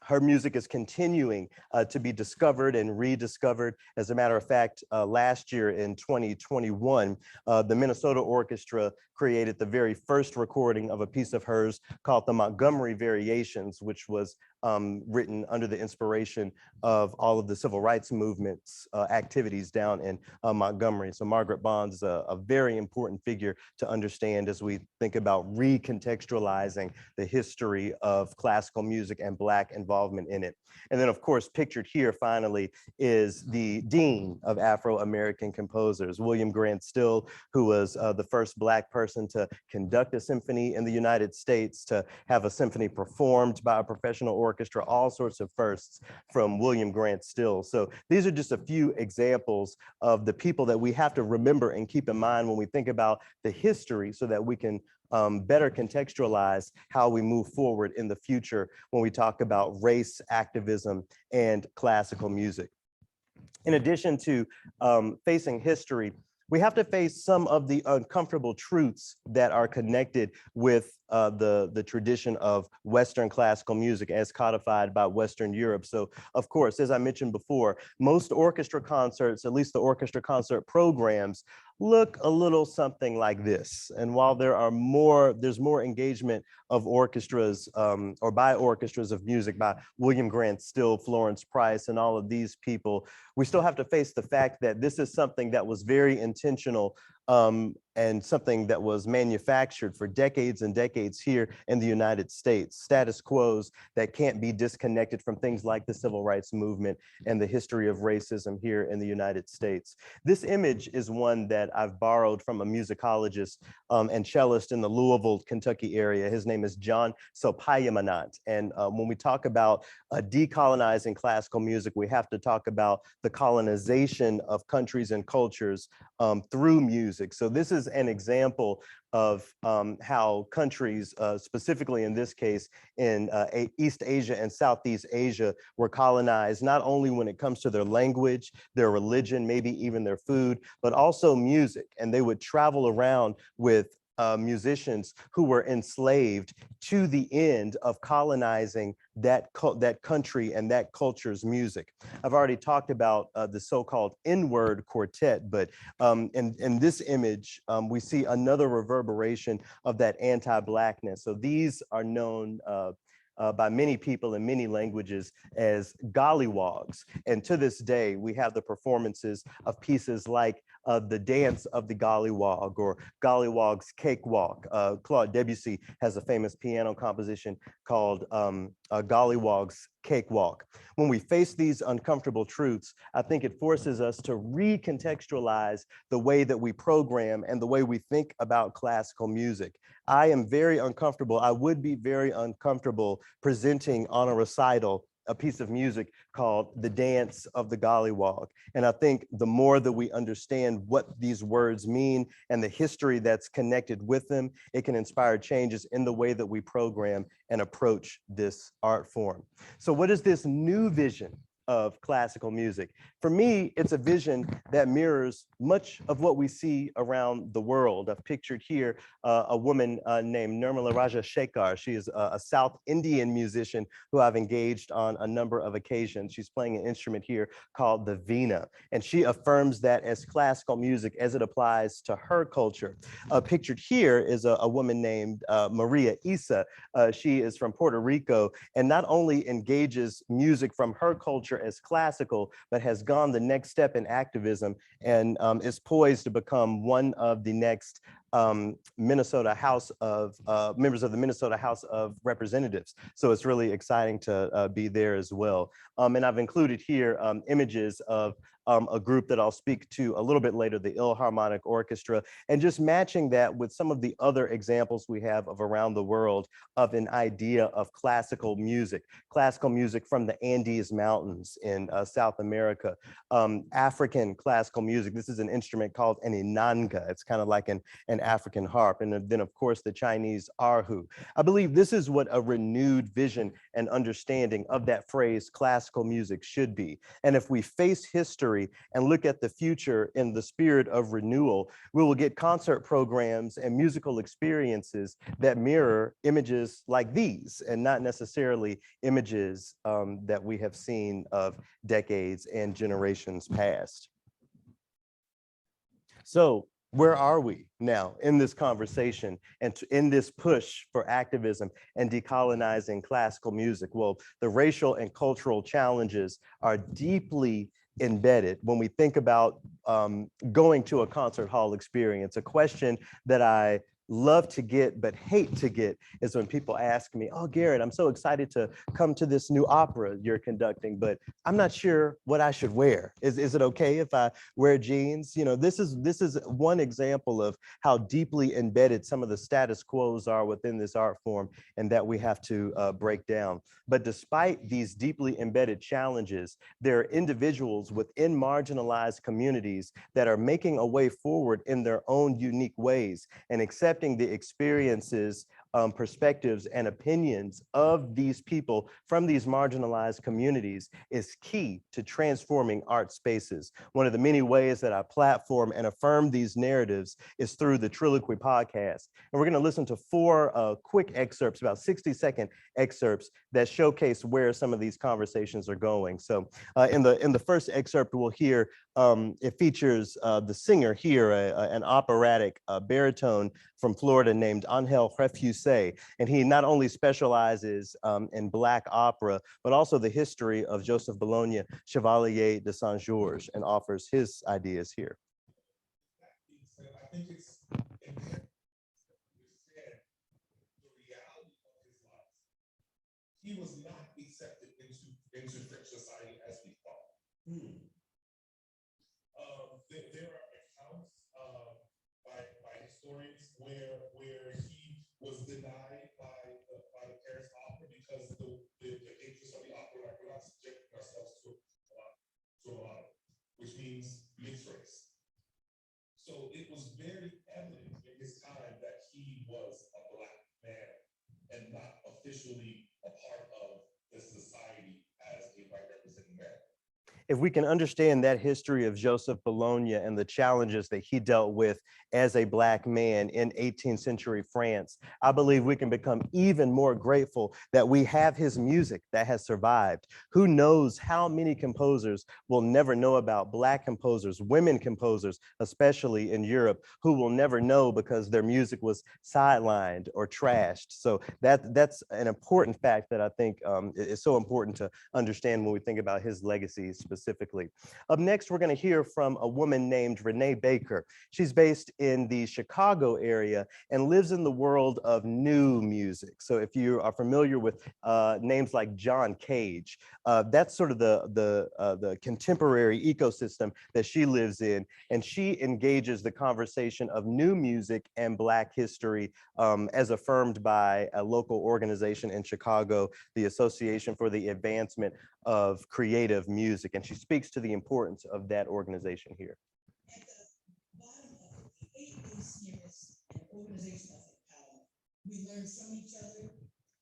Her music is continuing to be discovered and rediscovered. As a matter of fact, last year in 2021, the Minnesota Orchestra created the very first recording of a piece of hers called the Montgomery Variations, which was written under the inspiration of all of the civil rights movement's activities down in Montgomery. So Margaret Bonds is a very important figure to understand as we think about recontextualizing the history of classical music and Black involvement in it. And then, of course, pictured here finally is the Dean of Afro-American composers, William Grant Still, who was the first Black person to conduct a symphony in the United States, to have a symphony performed by a professional orchestra, all sorts of firsts from William Grant Still. So these are just a few examples of the people that we have to remember and keep in mind when we think about the history so that we can better contextualize how we move forward in the future when we talk about race, activism, and classical music. In addition to facing history, we have to face some of the uncomfortable truths that are connected with the tradition of Western classical music as codified by Western Europe. So, of course, as I mentioned before, most orchestra concerts, at least the orchestra concert programs, look a little something like this. And while there's more engagement of orchestras or by orchestras of music by William Grant Still, Florence Price, and all of these people, we still have to face the fact that this is something that was very intentional and something that was manufactured for decades and decades here in the United States. Status quos that can't be disconnected from things like the civil rights movement and the history of racism here in the United States. This image is one that I've borrowed from a musicologist and cellist in the Louisville, Kentucky area. His name is John Sopayamanant. And when we talk about decolonizing classical music, we have to talk about the colonization of countries and cultures through music. So this is an example of how countries, specifically in this case in East Asia and Southeast Asia, were colonized, not only when it comes to their language, their religion, maybe even their food, but also music. And they would travel around with musicians who were enslaved to the end of colonizing that country and that culture's music. I've already talked about the so-called N-word quartet, but in this image, we see another reverberation of that anti-Blackness. So these are known by many people in many languages as gollywogs. And to this day, we have the performances of pieces like the Dance of the Gollywog or Gollywog's Cakewalk. Claude Debussy has a famous piano composition called Gollywog's Cakewalk. When we face these uncomfortable truths, I think it forces us to recontextualize the way that we program and the way we think about classical music. I am very uncomfortable. I would be very uncomfortable presenting on a recital a piece of music called The Dance of the Gollywog. And I think the more that we understand what these words mean and the history that's connected with them, it can inspire changes in the way that we program and approach this art form. So what is this new vision of classical music? For me, it's a vision that mirrors much of what we see around the world. I've pictured here a woman named Nirmala Rajashekar. She is a South Indian musician who I've engaged on a number of occasions. She's playing an instrument here called the veena, and she affirms that as classical music as it applies to her culture. Pictured here is a woman named Maria Isa. She is from Puerto Rico and not only engages music from her culture as classical, but has gone the next step in activism and is poised to become one of the next Minnesota House of members of the Minnesota House of Representatives. So it's really exciting to be there as well. And I've included here images of a group that I'll speak to a little bit later, the Philharmonic Orchestra, and just matching that with some of the other examples we have of around the world of an idea of classical music from the Andes Mountains in South America, African classical music. This is an instrument called an inanga. It's kind of like an and African harp, and then of course the Chinese erhu. I believe this is what a renewed vision and understanding of that phrase classical music should be. And if we face history and look at the future in the spirit of renewal, we will get concert programs and musical experiences that mirror images like these, and not necessarily images that we have seen of decades and generations past. So where are we now in this conversation and in this push for activism and decolonizing classical music? Well, the racial and cultural challenges are deeply embedded when we think about going to a concert hall experience. A question that I love to get but hate to get is when people ask me, "Oh, Garrett, I'm so excited to come to this new opera you're conducting, but I'm not sure what I should wear. Is it okay if I wear jeans?" You know, this is one example of how deeply embedded some of the status quos are within this art form, and that we have to break down. But despite these deeply embedded challenges, there are individuals within marginalized communities that are making a way forward in their own unique ways and accepting the experiences, perspectives, and opinions of these people from these marginalized communities is key to transforming art spaces. One of the many ways that I platform and affirm these narratives is through the Triloquy podcast. And we're going to listen to four quick excerpts, about 60-second excerpts that showcase where some of these conversations are going. So in the first excerpt, we'll hear it features the singer here, an operatic baritone from Florida named Angel Refusé. And he not only specializes in Black opera, but also the history of Joseph Bologna, Chevalier de Saint-Georges, and offers his ideas here. I think it's important to understand the reality of his life. He was not accepted into French society as we thought. There are accounts by historians where he was denied by the Paris Opera because the interests of the opera were not subjecting ourselves to a lot, which means mixed race. So it was very evident in his time that he was a Black man and not officially a part of the society as a white representing man. If we can understand that history of Joseph Bologna and the challenges that he dealt with as a Black man in 18th century France, I believe we can become even more grateful that we have his music that has survived. Who knows how many composers will never know about Black composers, women composers, especially in Europe, who will never know because their music was sidelined or trashed. So that's an important fact that I think is so important to understand when we think about his legacy specifically. Up next, we're going to hear from a woman named Renee Baker. She's based in the Chicago area and lives in the world of new music. So if you are familiar with names like John Cage, that's sort of the contemporary ecosystem that she lives in. And she engages the conversation of new music and Black history as affirmed by a local organization in Chicago, the Association for the Advancement of Creative Music. And she speaks to the importance of that organization here. At the bottom of it, the AACM is an organization of empowerment. We learn from each other,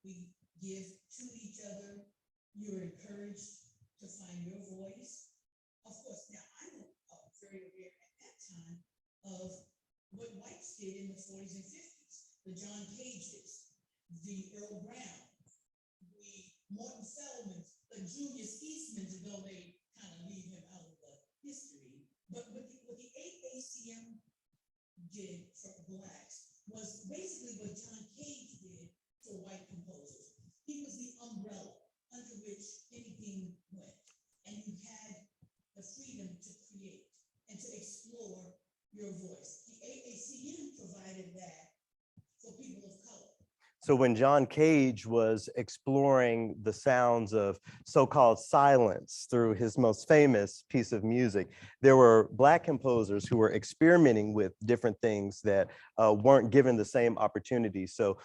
we give to each other, you're encouraged to find your voice. Of course, now I'm very aware at that time of what whites did in the 40s and 50s, the John Cages, the Earl Brown, the Morton Feldmans, the Julius Eastmans, though they kind of leave him out of the history. But what the AACM did for Blacks was basically what John Cage did for white composers. He was the umbrella under which anything went. And you had the freedom to create and to explore your voice. The AACM provided that for people of color. So when John Cage was exploring the sounds of so-called silence through his most famous piece of music, there were Black composers who were experimenting with different things that weren't given the same opportunity. So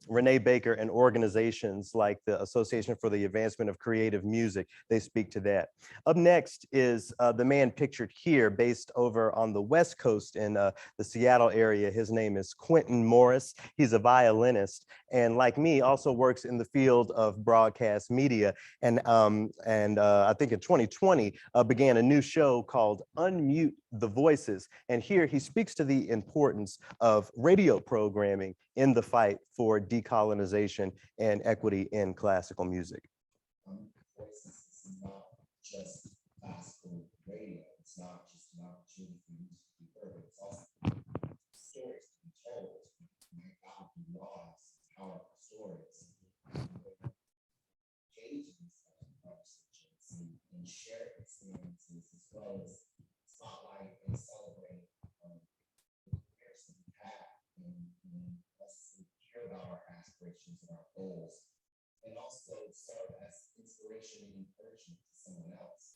Renee Baker and organizations like the Association for the Advancement of Creative Music, they speak to that. Up next is the man pictured here, based over on the West Coast in the Seattle area. His name is Quentin Morris. He's a violinist, and like me, also works in the field of broadcast media. And I think in 2020 began a new show called Unmute the Voices. And here he speaks to the importance of radio programming in the fight for decolonization and equity in classical music. Voices is not just classical radio. It's not just an opportunity for music to be heard, but it's also stories to be told. My God, we lost powerful stories. Engage in these types of conversations and share experiences, as well as spotlight and celebrate the careers that we have, and us to care about our aspirations and our goals, and also serve as inspiration and encouragement to someone else.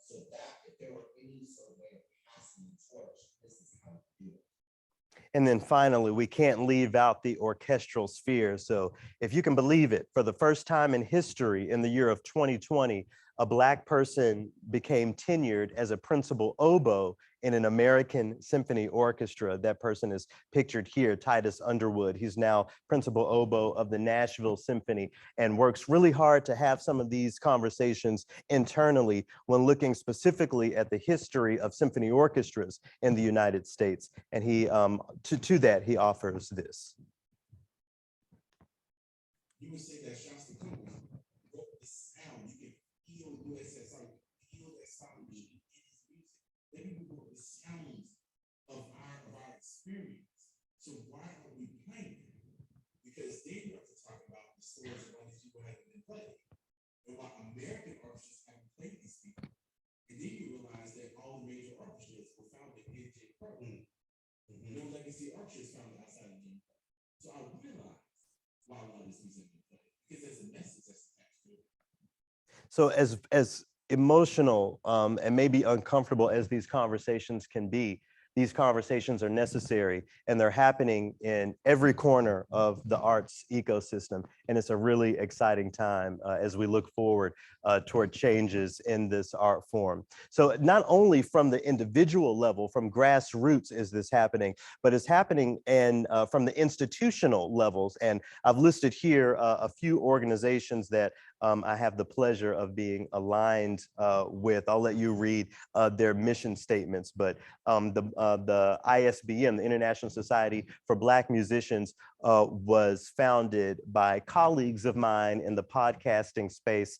So that if there were any sort of way of passing the torch, this is how to do it. And then finally, we can't leave out the orchestral sphere. So if you can believe it, for the first time in history in the year of 2020, a Black person became tenured as a principal oboe in an American symphony orchestra. That person is pictured here, Titus Underwood. He's now principal oboe of the Nashville Symphony and works really hard to have some of these conversations internally when looking specifically at the history of symphony orchestras in the United States. And he, to that, he offers this. You would say that Shostakovich wrote the sound. You can feel USSR, feel that sound in his music. Maybe we wrote the sounds of our experience. So why are we playing it? Because then you have to talk about the stories of all these people having been played. And why American orchestras haven't played these people. And then you realize that all the major orchestras were founded in Jim Crow. No legacy orchestras founded outside of Jim Crow. So I realized why a lot of this music been played. Because there's a message that's attached to it. So as emotional and maybe uncomfortable as these conversations can be, these conversations are necessary, and they're happening in every corner of the arts ecosystem. And it's a really exciting time as we look forward toward changes in this art form. So not only from the individual level, from grassroots is this happening, but it's happening from the institutional levels. And I've listed here a few organizations that I have the pleasure of being aligned with. I'll let you read their mission statements, but the ISBM, the International Society for Black Musicians, was founded by colleagues of mine in the podcasting space,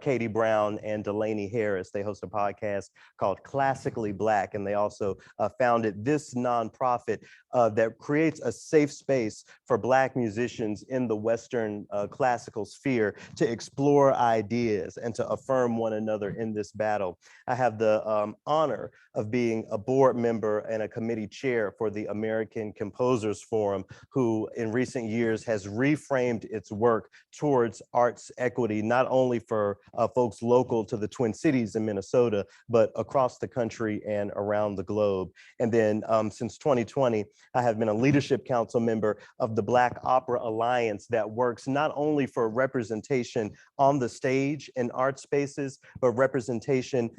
Katie Brown and Delaney Harris. They host a podcast called Classically Black, and they also founded this nonprofit that creates a safe space for Black musicians in the Western classical sphere to explore ideas and to affirm one another in this battle. I have the honor of being a board member and a committee chair for the American Composers Forum, who in recent years has reframed its work towards arts equity, not only for folks local to the Twin Cities in Minnesota, but across the country and around the globe. And then since 2020, I have been a leadership council member of the Black Opera Alliance that works not only for representation on the stage in art spaces, but representation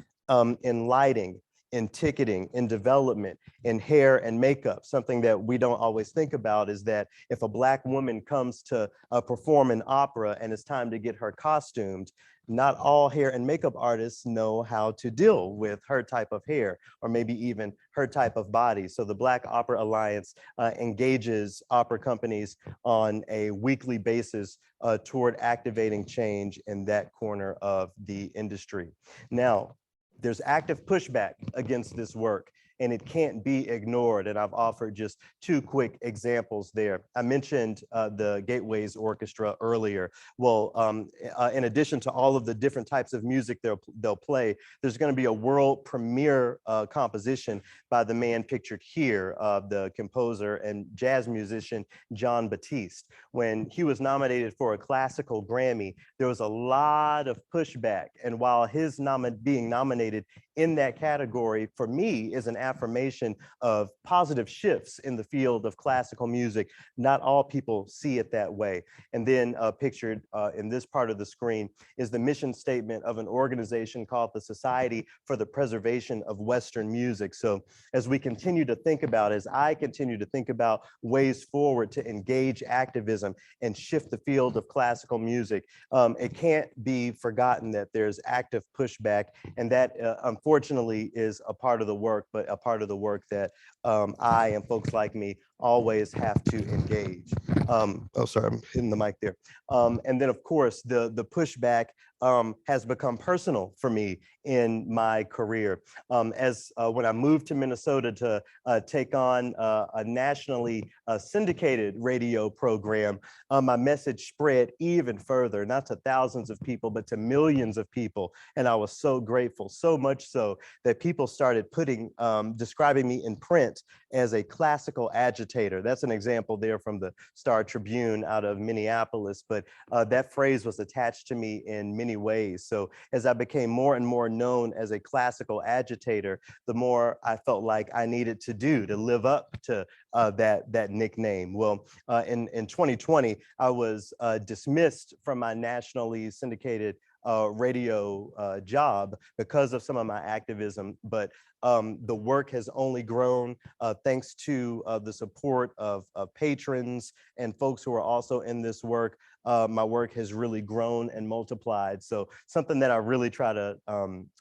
in lighting, in ticketing, in development, in hair and makeup. Something that we don't always think about is that if a Black woman comes to perform an opera and it's time to get her costumed, not all hair and makeup artists know how to deal with her type of hair, or maybe even her type of body. So the Black Opera Alliance engages opera companies on a weekly basis toward activating change in that corner of the industry. Now, there's active pushback against this work and it can't be ignored. And I've offered just two quick examples there. I mentioned the Gateways Orchestra earlier. Well, in addition to all of the different types of music they'll play, there's going to be a world premiere composition by the man pictured here, the composer and jazz musician John Batiste. When he was nominated for a classical Grammy, there was a lot of pushback. And while his being nominated in that category, for me, is an affirmation of positive shifts in the field of classical music, not all people see it that way. And then pictured in this part of the screen is the mission statement of an organization called the Society for the Preservation of Western Music. So as we continue to think about, as I continue to think about ways forward to engage activism and shift the field of classical music, it can't be forgotten that there's active pushback, and that unfortunately is a part of the work, but a part of the work that I and folks like me always have to engage. Oh, sorry, I'm hitting the mic there. And then of course, the pushback has become personal for me in my career. As when I moved to Minnesota to take on a nationally syndicated radio program, my message spread even further, not to thousands of people, but to millions of people. And I was so grateful, so much so that people started describing me in print as a classical agitator. That's an example there from the Star Tribune out of Minneapolis, but that phrase was attached to me in many ways. So as I became more and more known as a classical agitator, the more I felt like I needed to do to live up to that nickname. Well, in 2020, I was dismissed from my nationally syndicated radio job because of some of my activism, but the work has only grown thanks to the support of patrons and folks who are also in this work. My work has really grown and multiplied. So something that I really try to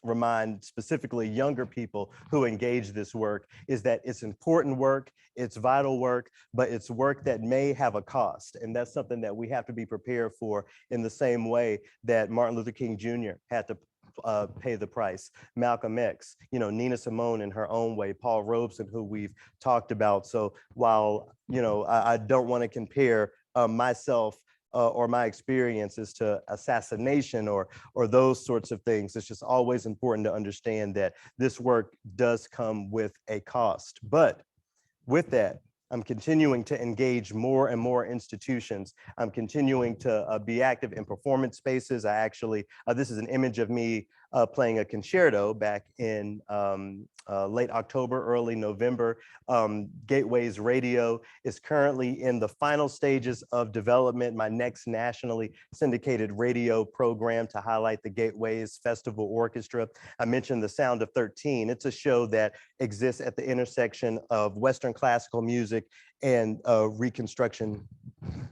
remind specifically younger people who engage this work is that it's important work, it's vital work, but it's work that may have a cost. And that's something that we have to be prepared for, in the same way that Martin Luther King Jr. had to pay the price. Malcolm X, Nina Simone in her own way, Paul Robeson, who we've talked about. So while, I don't want to compare myself or my experiences to assassination or those sorts of things, it's just always important to understand that this work does come with a cost. But with that, I'm continuing to engage more and more institutions. I'm continuing to be active in performance spaces. I actually, this is an image of me playing a concerto back in late October, early November. Gateways Radio is currently in the final stages of development. My next nationally syndicated radio program to highlight the Gateways Festival Orchestra. I mentioned The Sound of 13. It's a show that exists at the intersection of Western classical music and Reconstruction.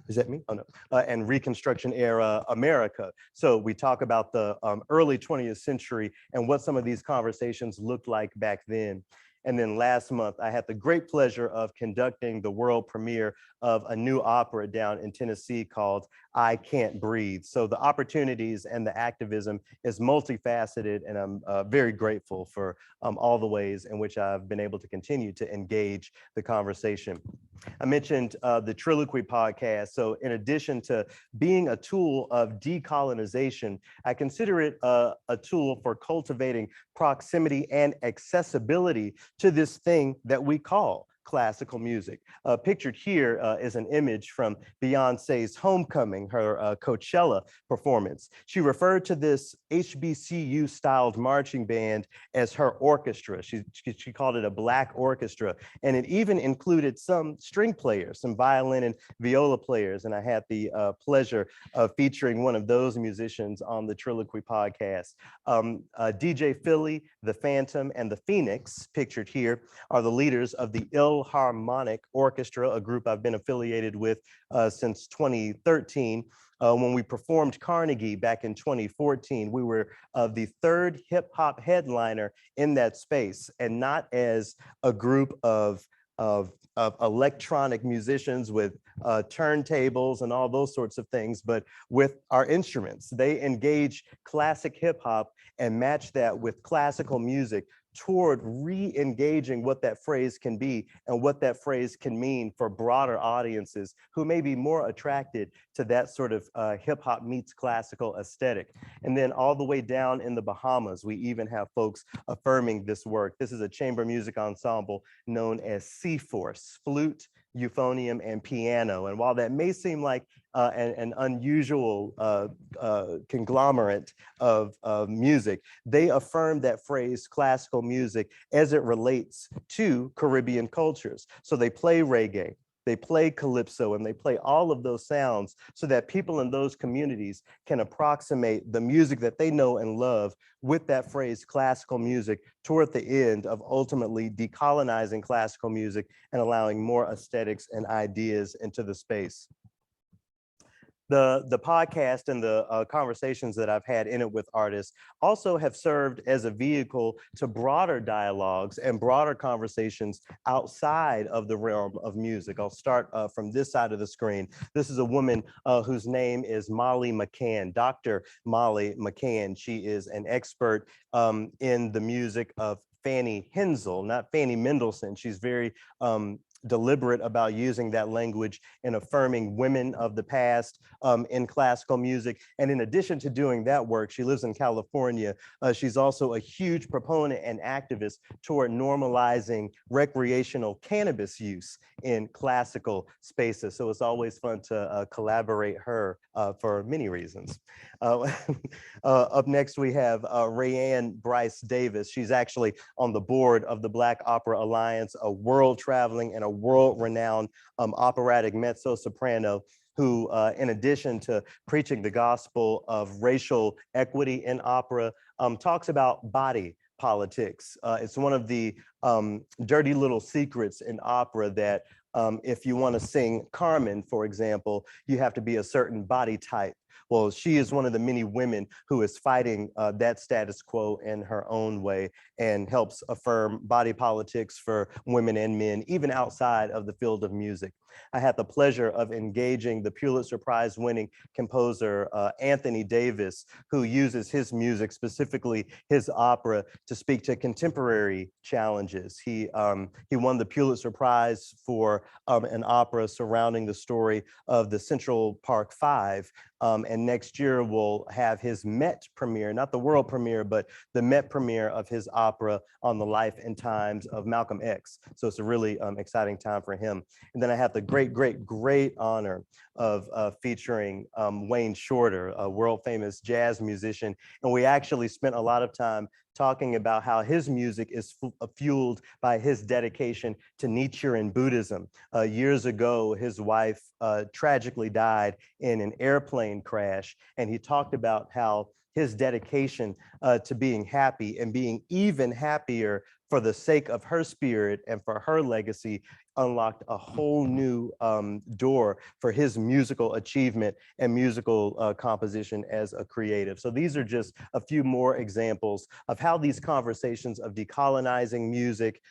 Is that me? Oh no. And Reconstruction era America. So we talk about the early 20th century and what some of these conversations looked like back then. And then last month, I had the great pleasure of conducting the world premiere of a new opera down in Tennessee called I Can't Breathe. So the opportunities and the activism is multifaceted, and I'm very grateful for all the ways in which I've been able to continue to engage the conversation. I mentioned the Triloquy podcast. So in addition to being a tool of decolonization, I consider it a tool for cultivating proximity and accessibility to this thing that we call classical music. Pictured here is an image from Beyonce's Homecoming, her Coachella performance. She referred to this HBCU-styled marching band as her orchestra. She called it a Black orchestra, and it even included some string players, some violin and viola players, and I had the pleasure of featuring one of those musicians on the Triloquy podcast. DJ Philly, the Phantom, and the Phoenix, pictured here, are the leaders of the Harmonic Orchestra, a group I've been affiliated with since 2013. When we performed Carnegie back in 2014, we were the third hip hop headliner in that space, and not as a group of electronic musicians with turntables and all those sorts of things, but with our instruments. They engage classic hip hop and match that with classical music toward re-engaging what that phrase can be and what that phrase can mean for broader audiences who may be more attracted to that sort of hip hop meets classical aesthetic. And then all the way down in the Bahamas, we even have folks affirming this work. This is a chamber music ensemble known as C-Force, flute, euphonium, and piano. And while that may seem like an unusual conglomerate of music, they affirm that phrase classical music as it relates to Caribbean cultures. So they play reggae, they play calypso, and they play all of those sounds so that people in those communities can approximate the music that they know and love with that phrase classical music toward the end of ultimately decolonizing classical music and allowing more aesthetics and ideas into the space. The podcast and the conversations that I've had in it with artists also have served as a vehicle to broader dialogues and broader conversations outside of the realm of music. I'll start from this side of the screen. This is a woman whose name is Molly McCann, Dr. Molly McCann. She is an expert in the music of Fanny Hensel, not Fanny Mendelssohn. She's very deliberate about using that language and affirming women of the past in classical music. And in addition to doing that work, she lives in California. She's also a huge proponent and activist toward normalizing recreational cannabis use in classical spaces. So it's always fun to collaborate her for many reasons. Up next, we have Rayanne Bryce Davis. She's actually on the board of the Black Opera Alliance, a world traveling and a world-renowned operatic mezzo-soprano who, in addition to preaching the gospel of racial equity in opera, talks about body politics. It's one of the dirty little secrets in opera that if you want to sing Carmen, for example, you have to be a certain body type. Well, she is one of the many women who is fighting that status quo in her own way and helps affirm body politics for women and men, even outside of the field of music. I had the pleasure of engaging the Pulitzer Prize winning composer Anthony Davis, who uses his music, specifically his opera, to speak to contemporary challenges. He won the Pulitzer Prize for an opera surrounding the story of the Central Park Five. And next year we'll have his Met premiere, not the world premiere, but the Met premiere of his opera on the life and times of Malcolm X. So it's a really exciting time for him. And then I have the great honor of featuring Wayne Shorter, a world famous jazz musician. And we actually spent a lot of time talking about how his music is fueled by his dedication to Nichiren Buddhism. Years ago, his wife tragically died in an airplane crash, and he talked about how his dedication to being happy and being even happier for the sake of her spirit and for her legacy unlocked a whole new door for his musical achievement and musical composition as a creative. So these are just a few more examples of how these conversations of decolonizing music,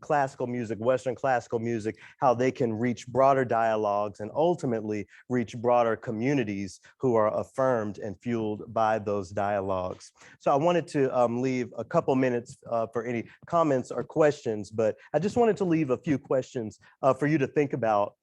classical music, Western classical music, how they can reach broader dialogues and ultimately reach broader communities who are affirmed and fueled by those dialogues. So I wanted to leave a couple minutes for any comments or questions, but I just wanted to leave a few questions for you to think about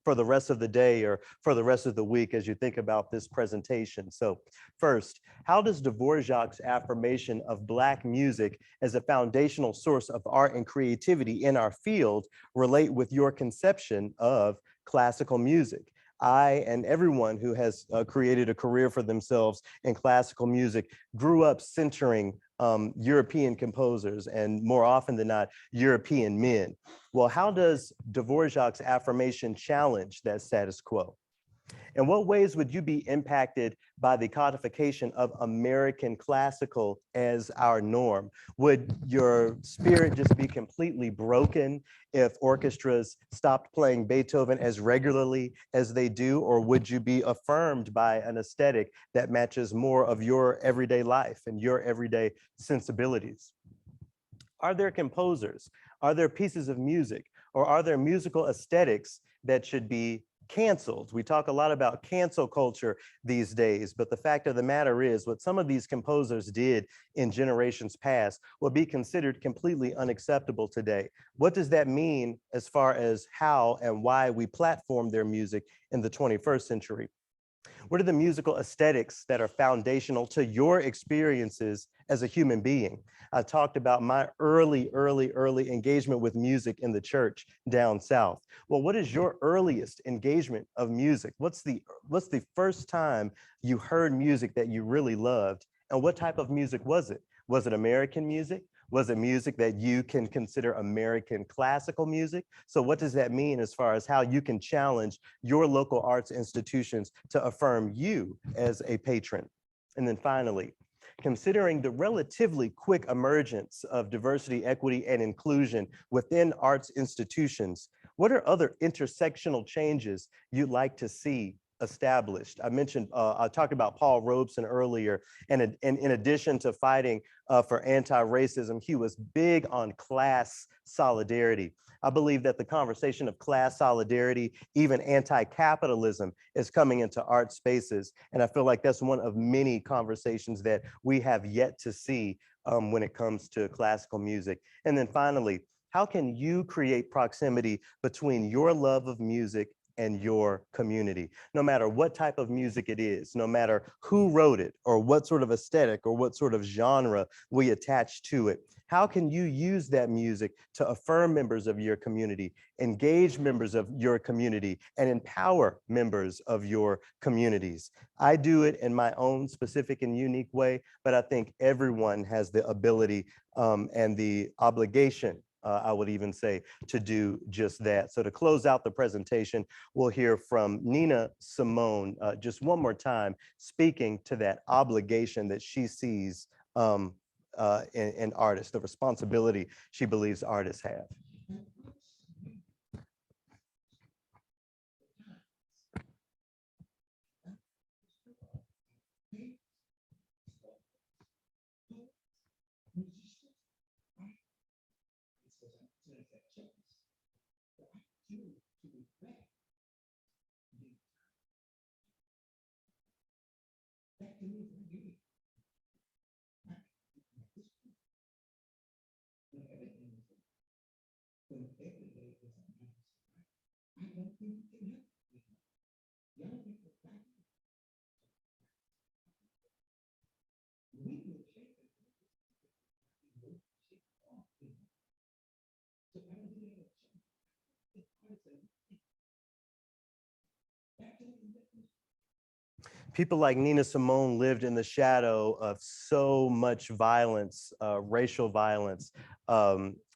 for the rest of the day or for the rest of the week as you think about this presentation. So first, how does Dvorak's affirmation of Black music as a foundational source of art and creativity in our field relate with your conception of classical music? I and everyone who has created a career for themselves in classical music grew up centering European composers and more often than not, European men. Well, how does Dvorak's affirmation challenge that status quo? In what ways would you be impacted by the codification of American classical as our norm? Would your spirit just be completely broken if orchestras stopped playing Beethoven as regularly as they do? Or would you be affirmed by an aesthetic that matches more of your everyday life and your everyday sensibilities? Are there composers? Are there pieces of music? Or are there musical aesthetics that should be canceled. We talk a lot about cancel culture these days, but the fact of the matter is what some of these composers did in generations past will be considered completely unacceptable today. What does that mean as far as how and why we platform their music in the 21st century? What are the musical aesthetics that are foundational to your experiences as a human being? I talked about my early engagement with music in the church down south. Well, what is your earliest engagement of music? What's the first time you heard music that you really loved? And what type of music was it? Was it American music? Was it music that you can consider American classical music? So what does that mean as far as how you can challenge your local arts institutions to affirm you as a patron? And then finally, considering the relatively quick emergence of diversity, equity, and inclusion within arts institutions, what are other intersectional changes you'd like to see established? I talked about Paul Robeson earlier, and in addition to fighting for anti-racism, he was big on class solidarity. I believe that the conversation of class solidarity, even anti-capitalism, is coming into art spaces. And I feel like that's one of many conversations that we have yet to see when it comes to classical music. And then finally, how can you create proximity between your love of music and your community, no matter what type of music it is, no matter who wrote it or what sort of aesthetic or what sort of genre we attach to it? How can you use that music to affirm members of your community, engage members of your community, and empower members of your communities? I do it in my own specific and unique way, but I think everyone has the ability and the obligation, I would even say, to do just that. So to close out the presentation, we'll hear from Nina Simone just one more time, speaking to that obligation that she sees in artists, the responsibility she believes artists have. People like Nina Simone lived in the shadow of so much violence, racial violence,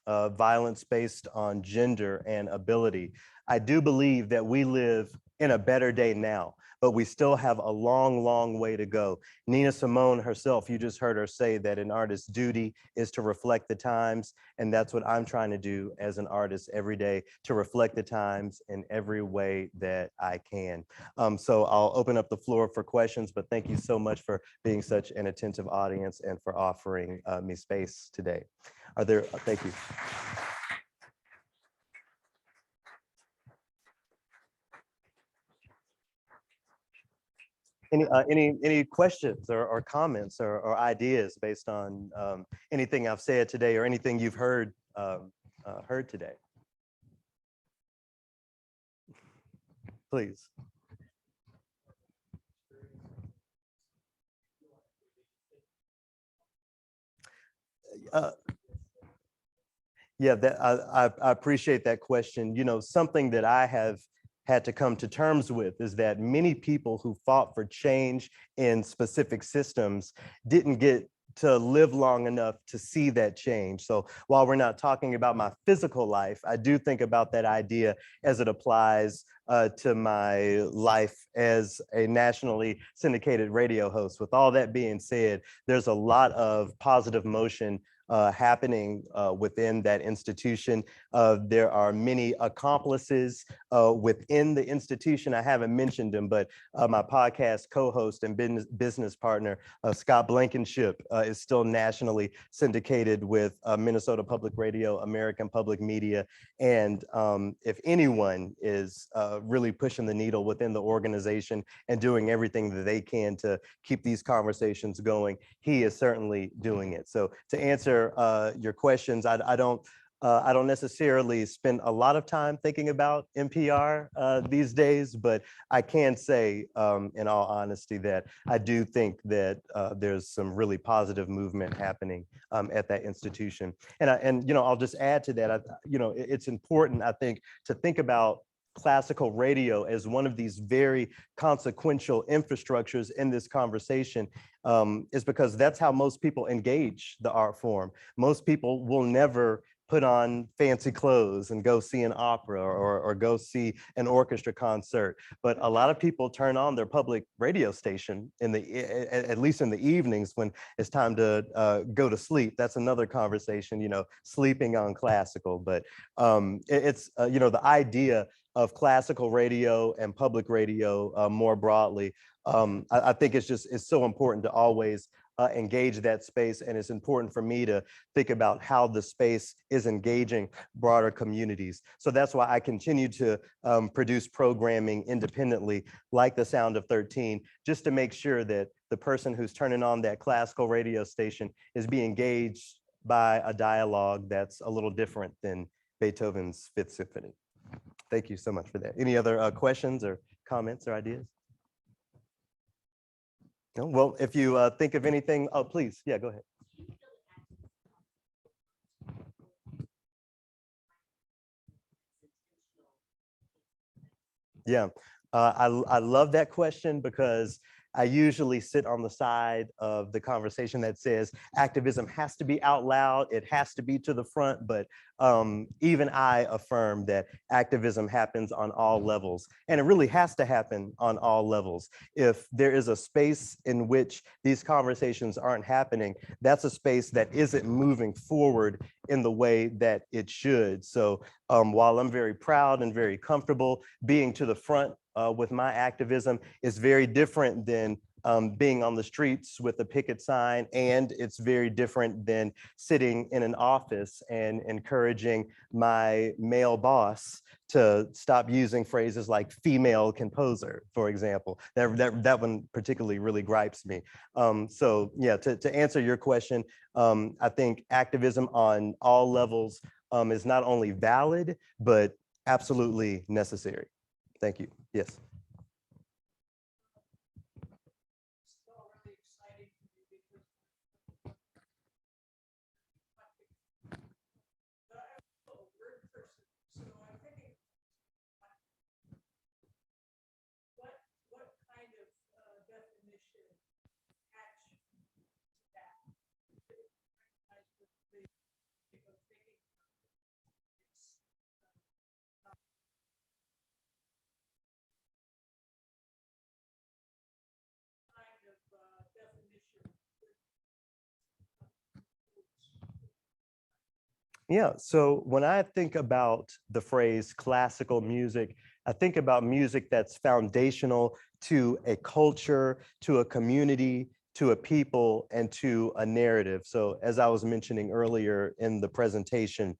violence based on gender and ability. I do believe that we live in a better day now, but we still have a long way to go. Nina Simone herself, you just heard her say that an artist's duty is to reflect the times, and that's what I'm trying to do as an artist every day, to reflect the times in every way that I can. So I'll open up the floor for questions, but thank you so much for being such an attentive audience and for offering me space today. Thank you. Any questions or comments or ideas based on anything I've said today or anything you've heard today? Please. Yeah, I appreciate that question. You know, something that I have had to come to terms with is that many people who fought for change in specific systems didn't get to live long enough to see that change. So while we're not talking about my physical life, I do think about that idea as it applies to my life as a nationally syndicated radio host. With all that being said, there's a lot of positive motion happening within that institution. There are many accomplices within the institution. I haven't mentioned them, but my podcast co-host and business partner, Scott Blankenship, is still nationally syndicated with Minnesota Public Radio, American Public Media. And if anyone is really pushing the needle within the organization and doing everything that they can to keep these conversations going. He is certainly doing it. So to answer your questions, I don't necessarily spend a lot of time thinking about NPR these days, but I can say in all honesty that I do think that there's some really positive movement happening at that institution. And you know, I'll just add to that, you know, it's important, I think, to think about classical radio as one of these very consequential infrastructures in this conversation, is because that's how most people engage the art form. Most people will never put on fancy clothes and go see an opera or go see an orchestra concert. But a lot of people turn on their public radio station at least in the evenings when it's time to go to sleep. That's another conversation, you know, sleeping on classical. But it's, you know, the idea of classical radio and public radio more broadly, I think it's so important to always engage that space. And it's important for me to think about how the space is engaging broader communities. So that's why I continue to produce programming independently, like The Sound of 13, just to make sure that the person who's turning on that classical radio station is being engaged by a dialogue that's a little different than Beethoven's Fifth Symphony. Thank you so much for that. Any other questions or comments or ideas? No? Well, if you think of anything, oh, please, yeah, go ahead. Yeah, I love that question because I usually sit on the side of the conversation that says activism has to be out loud, it has to be to the front, but even I affirm that activism happens on all levels, and it really has to happen on all levels. If there is a space in which these conversations aren't happening, that's a space that isn't moving forward in the way that it should. So while I'm very proud and very comfortable being to the front with my activism, is very different than being on the streets with a picket sign, and it's very different than sitting in an office and encouraging my male boss to stop using phrases like female composer, for example. That one particularly really gripes me. So yeah, to answer your question, I think activism on all levels is not only valid, but absolutely necessary. Thank you. Yes. Yeah, so when I think about the phrase classical music, I think about music that's foundational to a culture, to a community, to a people, and to a narrative. So as I was mentioning earlier in the presentation,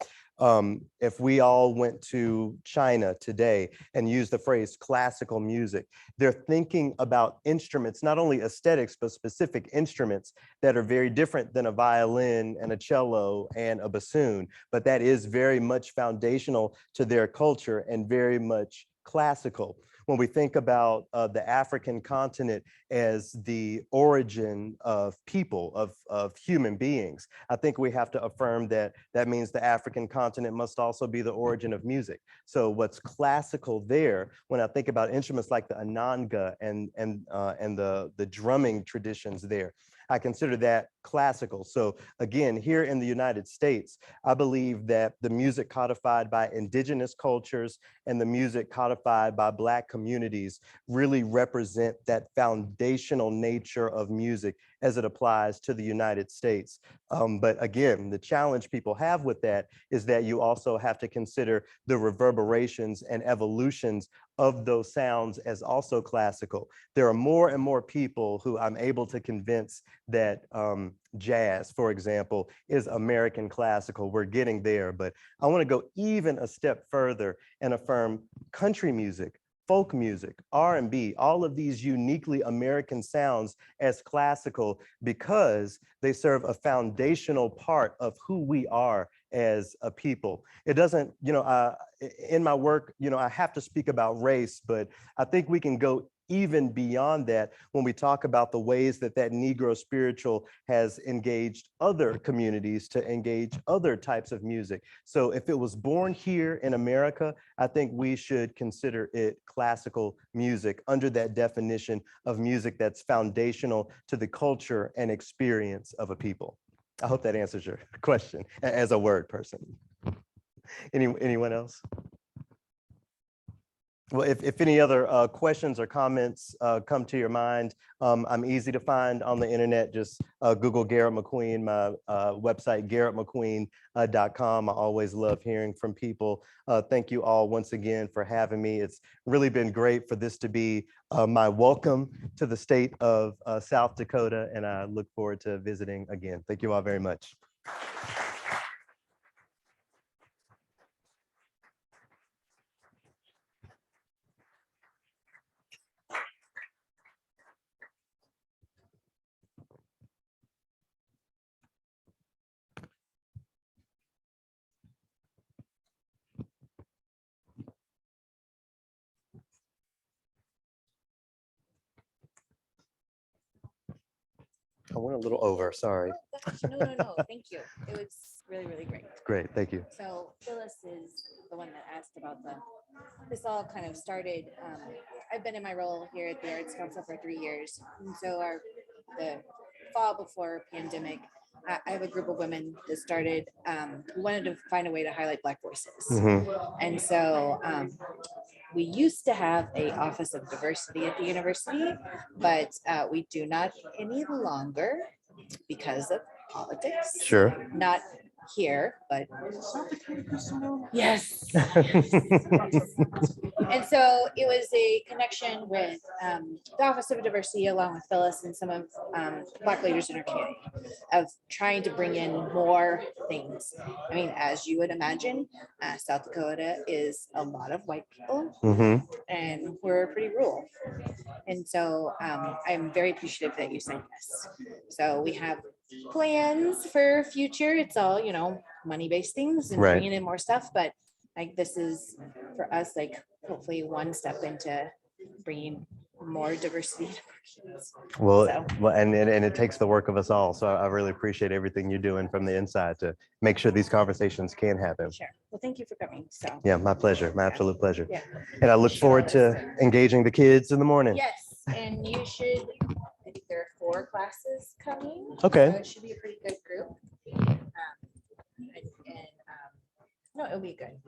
if we all went to China today and used the phrase classical music, they're thinking about instruments, not only aesthetics, but specific instruments that are very different than a violin and a cello and a bassoon, but that is very much foundational to their culture and very much classical. When we think about the African continent as the origin of people, of human beings, I think we have to affirm that that means the African continent must also be the origin of music. So what's classical there, when I think about instruments like the ananga and the drumming traditions there, I consider that classical. So again, here in the United States, I believe that the music codified by indigenous cultures and the music codified by Black communities really represent that foundational nature of music as it applies to the United States. But again, the challenge people have with that is that you also have to consider the reverberations and evolutions of those sounds as also classical. There are more and more people who I'm able to convince that jazz, for example, is American classical. We're getting there, but I want to go even a step further and affirm country music folk music, R&B, all of these uniquely American sounds as classical because they serve a foundational part of who we are as a people. It doesn't, in my work, I have to speak about race, but I think we can go even beyond that when we talk about the ways that Negro spiritual has engaged other communities to engage other types of music. So if it was born here in America, I think we should consider it classical music under that definition of music that's foundational to the culture and experience of a people. I hope that answers your question as a word person. Anyone else? Well, if any other questions or comments come to your mind, I'm easy to find on the internet. Just Google Garrett McQueen, my website, garrettmcqueen.com. I always love hearing from people. Thank you all once again for having me. It's really been great for this to be my welcome to the state of South Dakota, and I look forward to visiting again. Thank you all very much. I went a little over, sorry. No, thank you. It was really, really great. Great, thank you. So Phyllis is the one that asked about this all kind of started. I've been in my role here at the Arts Council for 3 years. And so the fall before pandemic, I have a group of women that started, we wanted to find a way to highlight Black voices. And so we used to have a Office of Diversity at the university, but we do not any longer because of politics. Sure. Not here, but yes. And so it was a connection with the Office of Diversity along with Phyllis and some of Black leaders in our community of trying to bring in more things. I mean, as you would imagine, South Dakota is a lot of white people and we're pretty rural. And so I'm very appreciative that you sent this. So we have plans for future. It's all, money-based things and bringing in more stuff. But like this is for us, like hopefully one step into bringing more diversity. Well, and it takes the work of us all. So I really appreciate everything you're doing from the inside to make sure these conversations can happen. Sure. Well, thank you for coming. So yeah, my pleasure, my absolute pleasure. Yeah. And I look forward to engaging the kids in the morning. Yes, and you should. I think there are 4 classes coming. Okay. So it should be a pretty good group. No, it'll be good.